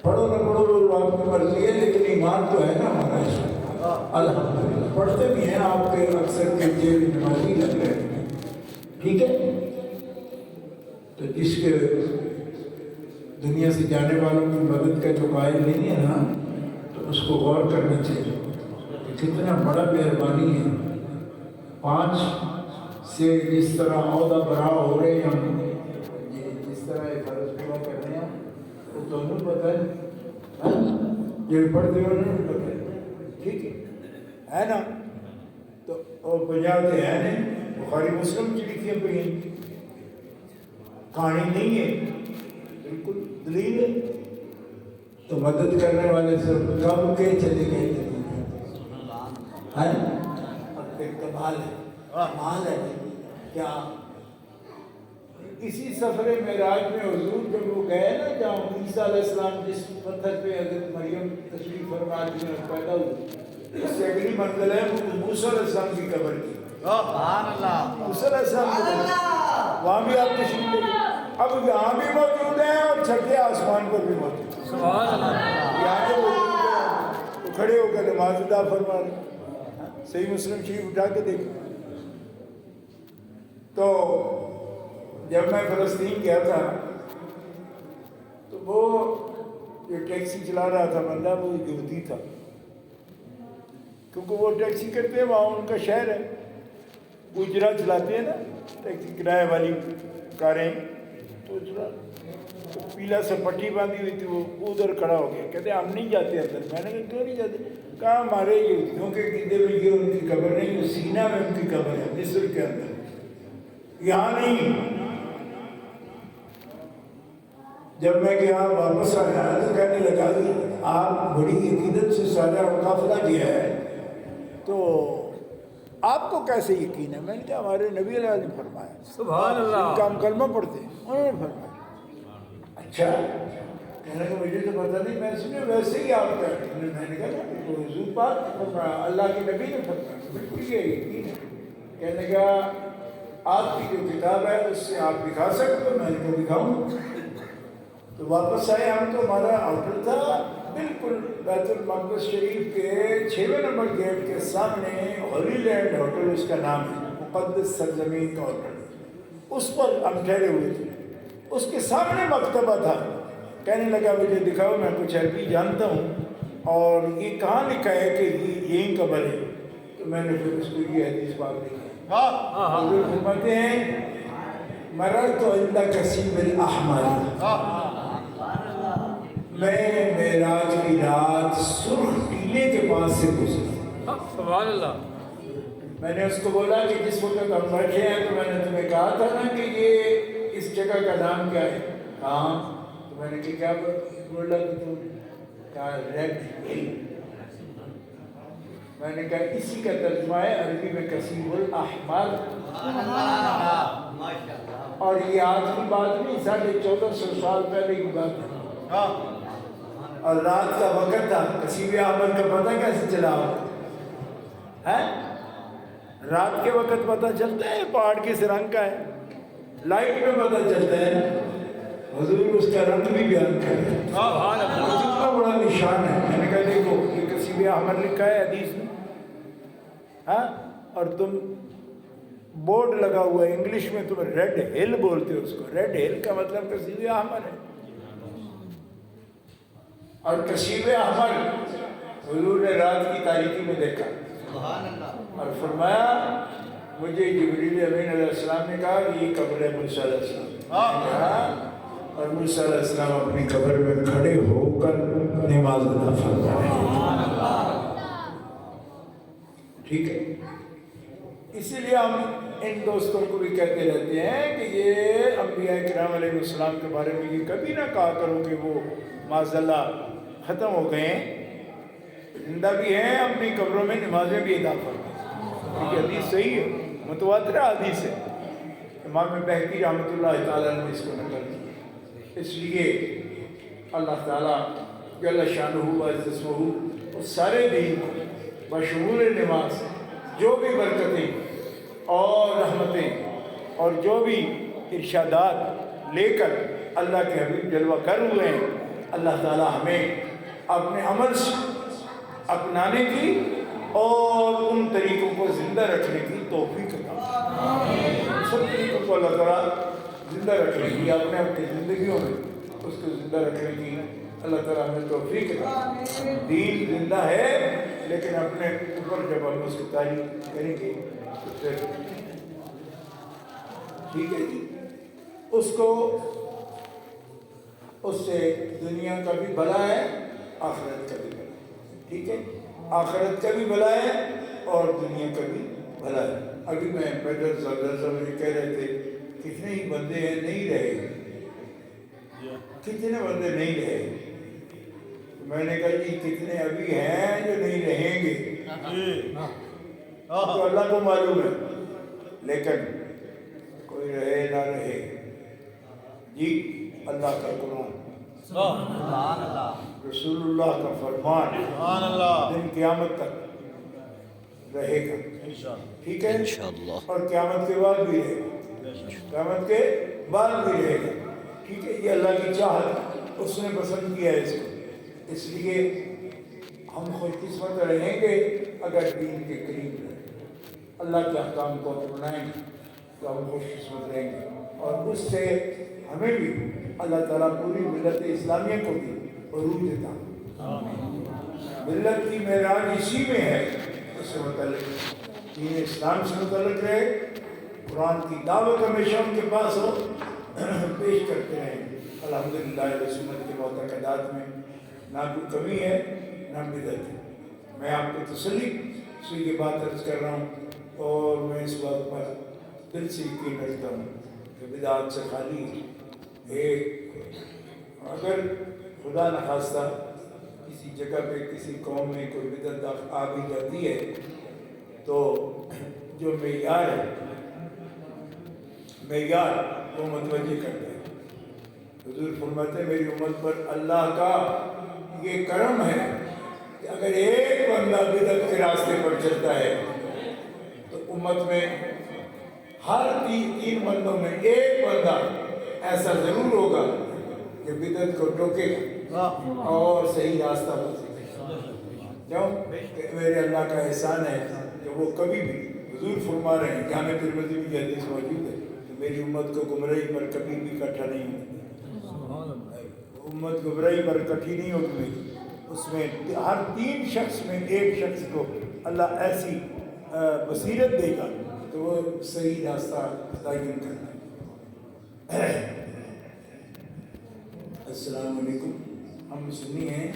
پڑھو نہ پڑھو لوگ آپ کی مرضی ہے لیکن ایمان تو ہے نا ہمارا الحمدللہ پڑھتے بھی ہیں آپ کے اکثر کے جیل نمازی لگ رہے ہیں ٹھیک ہے تو جس کے دنیا سے جانے والوں کی مدد کا جو قائل نہیں ہے نا تو اس کو غور کرنا چاہیے کہ کتنا بڑا مہربانی ہے 5 سے جس طرح عہدہ برا ہو رہے ہیں ہم جس طرح یہ فرض پورا کر رہے ہیں وہ دونوں پتہ ہے یہ پڑھتے ہو نا ٹھیک ہے نا تو اور بجاتے ہیں نہیں بخاری مسلم کی لکھی پہ کہانی نہیں ہے بالکل دلیل ہے تو مدد کرنے والے سب کب کے چلے گئے کمال ہے کمال ہے کیا اسی سفر معراج میں حضور جب وہ گئے نا جہاں عیسیٰ علیہ السلام جس پتھر پہ حضرت مریم تشریف فرما جی میں پیدا ہوئی اس سے اگلی منزل ہے وہ موسیٰ علیہ السلام کی قبر کی سبحان اللہ موسیٰ علیہ السلام کی قبر وہاں بھی آپ تشریف لے گئے اب یہاں بھی موجود ہیں اور چھٹے آسمان پر بھی موجود ہیں سبحان اللہ یہاں کے موجود ہیں تو کھڑے ہو کر نماز ادا فرما رہے صحیح مسلم شریف اٹھا کے دیکھیں تو جب میں فلسطین گیا تھا تو وہ جو ٹیکسی چلا رہا تھا بندہ وہ یہودی تھا کیونکہ وہ ٹیکسی کرتے ہیں وہاں ان کا شہر ہے اجرا چلاتے ہیں نا ٹیکسی کرایہ والی کاریں تو اجرا تو پیلا سے پٹی باندھی ہوئی تھی وہ ادھر کھڑا ہو گیا کہتے ہم نہیں جاتے اندر میں نے کہا کیوں نہیں جاتے کہا ہمارے یہودیوں کے قلعے میں یہ ان کی قبر نہیں سینہ میں ان کی قبر ہے مصر کے اندر یہاں نہیں جب میں گیا واپس آیا تو کہنے لگا کہ آپ بڑی عقیدت سے سارا قافلہ کیا ہے تو آپ کو کیسے یقین ہے میں نے کہا ہمارے نبی علیہ نے فرمایا سبحان اللہ ان کا ہم کلمہ پڑھتے ہیں انہوں نے فرمایا اچھا کہنے کہ مجھے تو پتہ نہیں میں سنے ویسے ہی آپ کہتے ہیں میں نے کہا حضور پاک نے فرمایا اللہ کے نبی نے فرمایا بالکل یہ یقین ہے کہنے لگا آپ کی جو کتاب ہے اس سے آپ دکھا سکتے ہو میں نے کہا دکھاؤں تو واپس آئے ہم تو ہمارا ہوٹل تھا بالکل بیت المقدس شریف کے 6ویں نمبر گیٹ کے سامنے ہولی لینڈ ہوٹل اس کا نام ہے، مقدس سرزمین کا ہوٹل، اس پر ہم ٹھہرے ہوئے تھے، اس کے سامنے مکتبہ تھا۔ کہنے لگا مجھے دکھاؤ، میں کچھ عربی جانتا ہوں اور یہ کہاں لکھا ہے کہ یہیں قبر ہے؟ تو میں نے پھر اس کو یہ حدیث پاک لکھی، حضور فرماتے ہیں مررت عند کثیب الاحمر، میں معراج کی رات سرخ ٹیلے کے پاس سے گزرا۔ سبحان اللہ۔ میں نے اس کو بولا کہ جس وقت ہم بیٹھے ہیں تو میں نے تمہیں کہا تھا نا کہ یہ اس جگہ کا نام کیا ہے؟ ہاں۔ تو میں نے کیا بولا کہ تم کہا ریڈ ہل۔ میں نے کہا اسی کا ترجمہ ہے عربی میں کثیب الاحمر، اور یہ آج کی بات نہیں، 1450 سال پہلے کی بات ہے، اور رات کا وقت تھا۔ کثیب احمر کا پتہ کیسے چلا ہے؟ رات کے وقت پتہ چلتا ہے پہاڑ کس رنگ کا ہے، لائٹ میں پتہ چلتا ہے۔ حضور اس کا رنگ بھی بیان کر رہے ہیں، کتنا بڑا نشان ہے۔ میں نے کہا دیکھو یہ کثیب احمر لکھا ہے حدیث میں، ہاں، اور تم بورڈ لگا ہوا ہے انگلش میں، تم ریڈ ہل بولتے ہو اس کو۔ ریڈ ہل کا مطلب کثیب احمر ہے، اور کثیب احمر حضور نے رات کی تاریکی میں دیکھا اور فرمایا، مجھے جبریل امین علیہ السلام نے کہا کہ یہ قبر ہے موسیٰ علیہ السلام، اور موسیٰ علیہ السلام اپنی قبر میں کھڑے ہو کر نماز ادا فرما رہے ہیں۔ ٹھیک ہے، اسی لیے ہم ان دوستوں کو بھی کہتے رہتے ہیں کہ یہ انبیاء کرام علیہ السلام کے بارے میں یہ کبھی نہ کہا کرو کہ وہ معذاللہ ختم ہو گئے ہیں، زندہ بھی ہیں، اپنی قبروں میں نمازیں بھی ادا کرتے ہیں۔ یہ حدیث صحیح ہے، متواتر حدیث ہے، امام بہقی رحمۃ اللہ تعالیٰ نے اس کو نقل کیا۔ اس لیے اللہ تعالیٰ جل شانہ و عز اسمہ اس سارے دین کو بشمول نماز جو بھی برکتیں اور رحمتیں اور جو بھی ارشادات لے کر اللہ کے حبیب جلوہ کر ہوئے ہیں، اللہ تعالیٰ ہمیں اپنے عمل سے اپنانے کی اور ان طریقوں کو زندہ رکھنے کی توفیق عطا فرمائے۔ سب طریقوں کو اللہ تعالیٰ زندہ رکھنے کی، اپنے اپنی زندگیوں میں اس کو زندہ رکھنے کی اللہ تعالیٰ ہمیں توفیق عطا۔ دین زندہ ہے لیکن اپنے اوپر جب ہم اس کی تعریف کریں گے تو پھر ٹھیک ہے جی، اس کو اس سے دنیا کا بھی بھلا ہے، آخرت کا بھی بھلا ہے۔ ٹھیک ہے، آخرت کا بھی بھلا ہے اور دنیا کا بھی بھلا ہے۔ ابھی میں بیٹر صاحب کہہ رہے تھے کتنے ہی بندے ہیں نہیں رہے، کتنے بندے نہیں رہے۔ میں نے کہا جی کتنے ابھی ہیں جو نہیں رہیں گے، تو اللہ کو معلوم ہے، لیکن کوئی رہے نہ رہے جی، اللہ کا قرآن، رسول اللہ کا فرمان دن قیامت تک رہے گا۔ ٹھیک ہے، اور قیامت کے بعد بھی رہے گا، قیامت کے بعد بھی رہے گا۔ ٹھیک ہے، یہ اللہ کی چاہت، اس نے پسند کیا ہے اس کو، اس لیے ہم خوش قسمت رہیں گے اگر دین کے قریب رہیں، اللہ کے احکام کو اپنائیں گے تو ہم خوش قسمت رہیں گے، اور اس سے ہمیں بھی اللہ تعالیٰ پوری ملت اسلامیہ کو بھی عروج دیتا۔ ملت کی معراج اسی میں ہے، اس سے متعلق دین اسلام سے متعلق رہے، قرآن کی دعوت ہمیشہ ان کے پاس ہو، پیش کرتے رہیں۔ الحمدللہ سنت کے معتقدات میں نہ کوئی کمی ہے نہ بدعت ہے۔ میں آپ کو تسلی سے یہ بات عرض کر رہا ہوں، اور میں اس بات پر دل سے یقین رکھتا ہوں کہ بدعت سے خالی ایک، اگر خدا نخواستہ کسی جگہ پہ کسی قوم میں کوئی بدعت آ بھی جاتی ہے تو جو معیار ہے، معیار وہ متوجہ کرتا ہے۔ حضور فرماتے ہیں میری امت پر اللہ کا یہ کرم ہے کہ اگر ایک بندہ بدعت کے راستے پر چلتا ہے تو امت میں ہر تین بندوں میں ایک بندہ ایسا ضرور ہوگا کہ بدعت کو ٹوکے گا اور صحیح راستہ بتائے گا۔ کیوں کہ میرے اللہ کا احسان ہے کہ وہ کبھی بھی حضور فرما رہے ہیں، جامع ترمذی میں یہ حدیث موجود ہے کہ میری امت کو گمراہی پر کبھی بھی اکٹھا نہیں ہوگی، امت گمراہی پر اکٹھی نہیں ہوگی، اس میں ہر 3 شخص میں ایک شخص کو اللہ ایسی بصیرت دے گا تو وہ صحیح راستہ تعین کرنا ہے۔ السلام علیکم، ہم سنی ہیں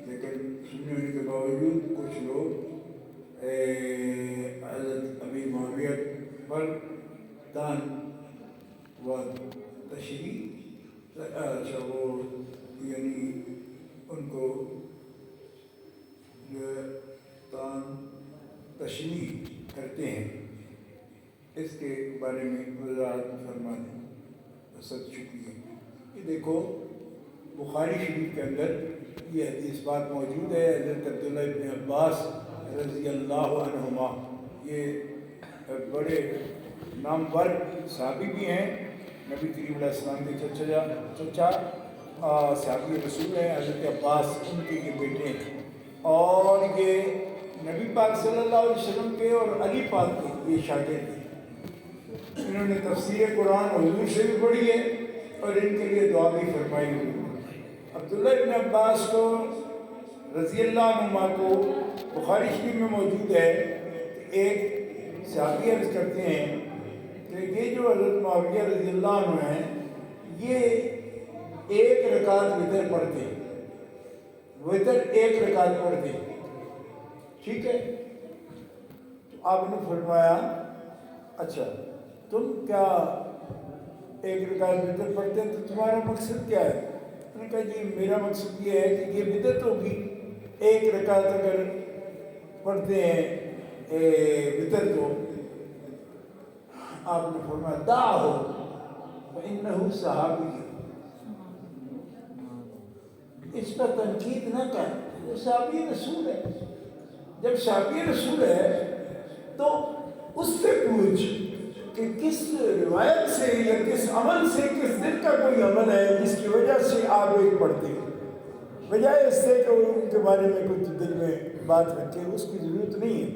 لیکن سننے ہونے کے باوجود کچھ لوگ حضرت امیر معاویہ پر تان و تشریح اچھا وہ یعنی ان کو تان تشریح کرتے ہیں، اس کے بارے میں وضاحت فرما دیں۔ سب شکریہ۔ یہ دیکھو بخاری شریف کے اندر یہ حدیث بات موجود ہے، حضرت عبداللہ ابن عباس رضی اللہ عنہما، یہ بڑے نامور صحابی بھی ہیں، نبی کریم علیہ السلام کے چچا صحابی رسول ہیں، حضرت عباس ان کے یہ بیٹے ہیں، اور یہ نبی پاک صلی اللہ علیہ وسلم کے اور علی پاک کے یہ شاگرد ہیں۔ انہوں نے تفسیر قرآن حضور سے بھی پڑھی ہے اور ان کے لیے دعا بھی فرمائی ہوئی۔ عبداللہ ابن عباس کو رضی اللہ عنہما کو بخاری شریف میں موجود ہے کہ ایک صحابی عرض کرتے ہیں کہ یہ جو حضرت معاویہ رضی اللہ عنہ ہیں یہ 1 رکعت وتر پڑھتے، وتر 1 رکعت پڑھتے، ٹھیک ہے؟ تو آپ نے فرمایا اچھا تم کیا 1 رکعت وتر پڑھتے ہیں تو تمہارا مقصد کیا ہے؟ میں نے کہا جی میرا مقصد یہ ہے کہ یہ بدعت ہوگی، 1 رکعت اگر پڑھتے ہیں وتر کو۔ آپ نے فرمایا دعہو فإنہ صحابی، اس پر تنقید نہ کر، وہ صحابی رسول ہے۔ جب صحابی رسول ہے تو اس سے پوچھ کہ کس روایت سے یا کس عمل سے، کس دل کا کوئی عمل ہے جس کی وجہ سے آپ ایک پڑھتے ہیں، بجائے اس سے کہ ان کے بارے میں کچھ دل میں بات رکھے، اس کی ضرورت نہیں ہے۔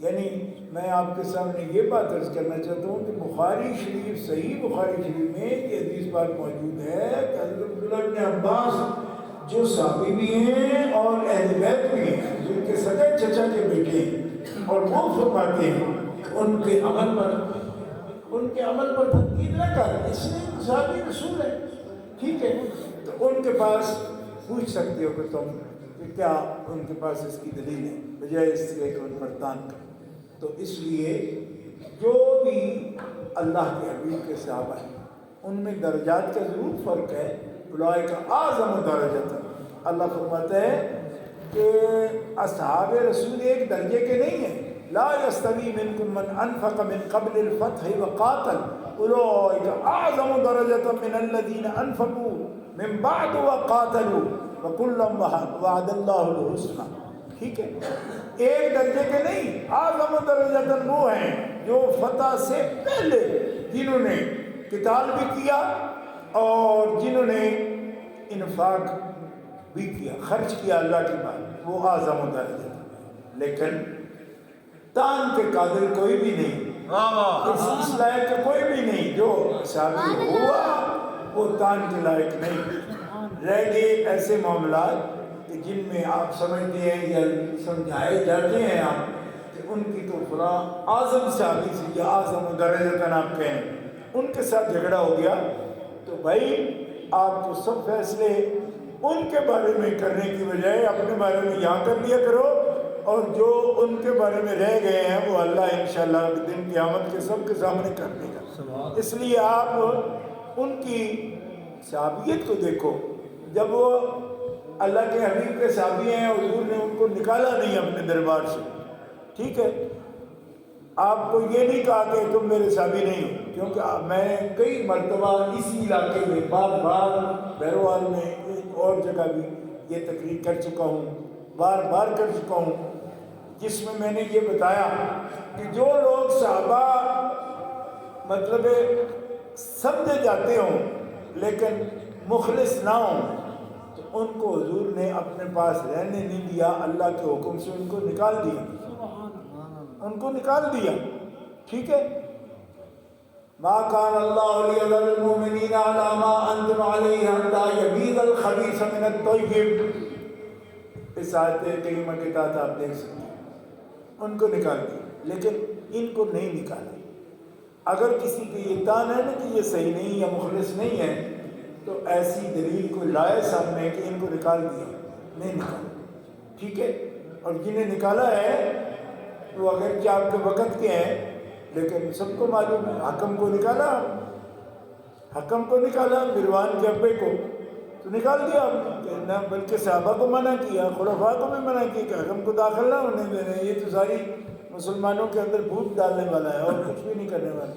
یعنی میں آپ کے سامنے یہ بات عرض کرنا چاہتا ہوں کہ بخاری شریف، صحیح بخاری شریف میں یہ حدیث بات موجود ہے کہ حضرت عبداللہ ابن عباس جو صحابی بھی ہیں اور اہل بیت بھی ہیں، جن کے سگے چچا کے بیٹے ہیں، اور وہ فرماتے ہیں کہ ان کے عمل پر تنقید نہ کر، اس لیے صحابی رسول ہے، ٹھیک ہے؟ تو ان کے پاس پوچھ سکتے ہو کہ تم کہ کیا ان کے پاس اس کی دلیل ہے، بجائے اس سے کہ ان پر تان کر۔ تو اس لیے جو بھی اللہ کے حبیب کے صحابہ ہیں ان میں درجات کا ضرور فرق ہے، اولئک اعظم درجۃ، اللہ فرماتا ہے کہ اصحاب رسول ایک درجے کے نہیں ہیں، لا یستوی منکم من انفق من قبل الفتح وقاتل اولئک اعظم درجۃ من الذین انفقوا من بعد وقاتلوا وکلا وعد اللہ الحسنی، ٹھیک ہے؟ ایک درجے کے نہیں، اعظم درجۃ وہ ہیں جو فتح سے پہلے جنہوں نے قتال بھی کیا اور جنہوں نے انفاق بھی کیا، خرچ کیا اللہ کی بات، وہ اعظم درجہ۔ لیکن تان کے قادر کوئی بھی نہیں، اس لائق کا کوئی بھی نہیں، جو صحابی ہوا وہ تان کے لائق نہیں۔ رہ گئے ایسے معاملات کہ جن میں آپ سمجھتے ہیں یا سمجھائے جاتے ہیں آپ کہ ان کی تو فلاں اعظم صحابی سے یا اعظم درجہ آپ کہیں، ان کے ساتھ جھگڑا ہو گیا تو بھائی آپ تو سب فیصلے ان کے بارے میں کرنے کی بجائے اپنے بارے میں یہاں کر لیا کرو، اور جو ان کے بارے میں رہ گئے ہیں وہ اللہ انشاءاللہ دن قیامت کے سب کے سامنے کر دے گا۔ اس لیے آپ ان کی صحابیت کو دیکھو، جب وہ اللہ کے حبیب کے صحابی ہیں، حضور نے ان کو نکالا نہیں اپنے دربار سے، ٹھیک ہے؟ آپ کو یہ نہیں کہا کہ تم میرے صحابی نہیں ہو، کیونکہ میں کئی مرتبہ اسی علاقے میں بار بار بہروال میں اور جگہ بھی یہ تقریر کر چکا ہوں، بار بار کر چکا ہوں، جس میں نے یہ بتایا کہ جو لوگ صحابہ مطلب سمجھے جاتے ہوں لیکن مخلص نہ ہوں تو ان کو حضور نے اپنے پاس رہنے نہیں دیا، اللہ کے حکم سے ان کو نکال دیا، ان کو نکال دیا. ٹھیک ہے. ما کان اللہ لیذر المؤمنین علی ما انتم علیہ حتی یمیز الخبیث من الطیب. اس آیت کریمہ کے تحت آپ دیکھ سکتے ہیں ان کو نکال دیا، لیکن ان کو نہیں نکالا. اگر کسی کو یہ تان ہے نا کہ یہ صحیح نہیں یا مخلص نہیں ہے تو ایسی دلیل کو لائے سامنے کہ ان کو نکال دیا، نہیں نکالا. ٹھیک ہے. اور جنہیں نکالا ہے وہ اگر کیا آپ کے وقت کے ہیں لیکن سب کو معلوم ہے. حکم کو نکالا، حکم کو نکالا، مروان کے ابے کو تو نکال دیا آپ نے، نہ بلکہ صحابہ کو منع کیا، خلفاء کو بھی منع کیا کہ حکم کو داخل نہ ہونے دینا، یہ تو ساری مسلمانوں کے اندر بھوت ڈالنے والا ہے اور کچھ بھی نہیں کرنے والا.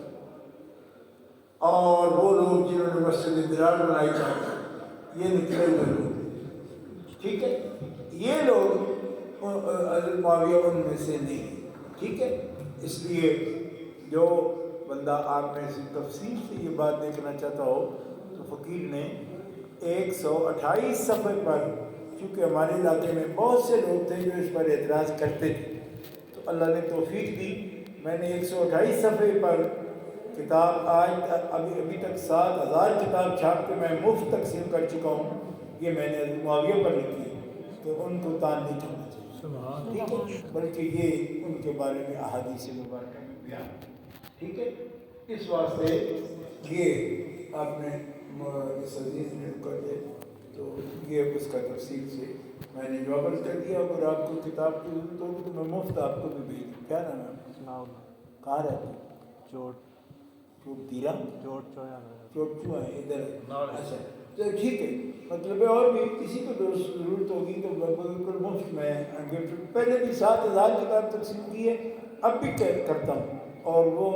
اور وہ لوگ جنہوں نے مسجد درار بنائی چاہتے ہیں یہ نکلے ہوئے لوگ. ٹھیک ہے. یہ لوگ حضرت معاویہ ان میں سے نہیں. ٹھیک ہے. اس لیے جو بندہ آپ میں سے تفصیل سے یہ بات دیکھنا چاہتا ہو تو فقیر نے 128 صفحے پر، چونکہ ہمارے علاقے میں بہت سے لوگ تھے جو اس پر اعتراض کرتے تھے تو اللہ نے توفیق دی، میں نے 128 صفحے پر کتاب آج ابھی تک 7000 کتاب چھاپ کے میں مفت تقسیم کر چکا ہوں. یہ میں نے معاویہ پر لکھی کہ ان کو تان نہیں کرنا چاہیے. ٹھیک ہے. بلکہ یہ ان کے بارے میں احادیث مبارکہ میں بیان. ٹھیک ہے. اس واسطے یہ آپ نے اس عزیز نے کر دے تو یہ اس کا تفصیل سے میں نے جواب کر دیا. اگر آپ کو کتاب کی ضرورت ہوگی تو میں مفت آپ کو بھی بھیج دوں. کیا نام ہے؟ کہاں رہتے ہیں؟ چوٹ تیرا چوٹ ہے ادھر. اچھا تو ٹھیک ہے. مطلب ہے اور بھی کسی کو ضرورت ہوگی تو بالکل مفت میں گفٹ. پہلے بھی 7000 کتاب تقسیم کی ہے، اب بھی کرتا ہوں، اور وہ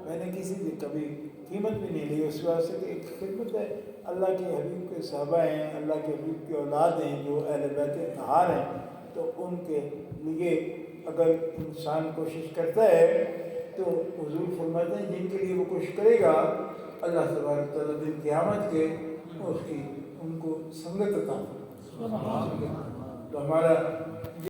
میں نے کسی سے کبھی قیمت بھی نہیں لی. اس واسطے کہ ایک خدمت ہے. اللہ کے حبیب کے صحابہ ہیں، اللہ کے حبیب کی اولاد ہیں جو اہل بیت اطہار ہیں، تو ان کے لیے اگر انسان کوشش کرتا ہے تو حضور فرماتے ہیں جن کے لیے وہ کوشش کرے گا اللہ تبارک تعالیٰ دن قیامت کے اس کی ان کو سنگت عطا فرمائے. تو ہمارا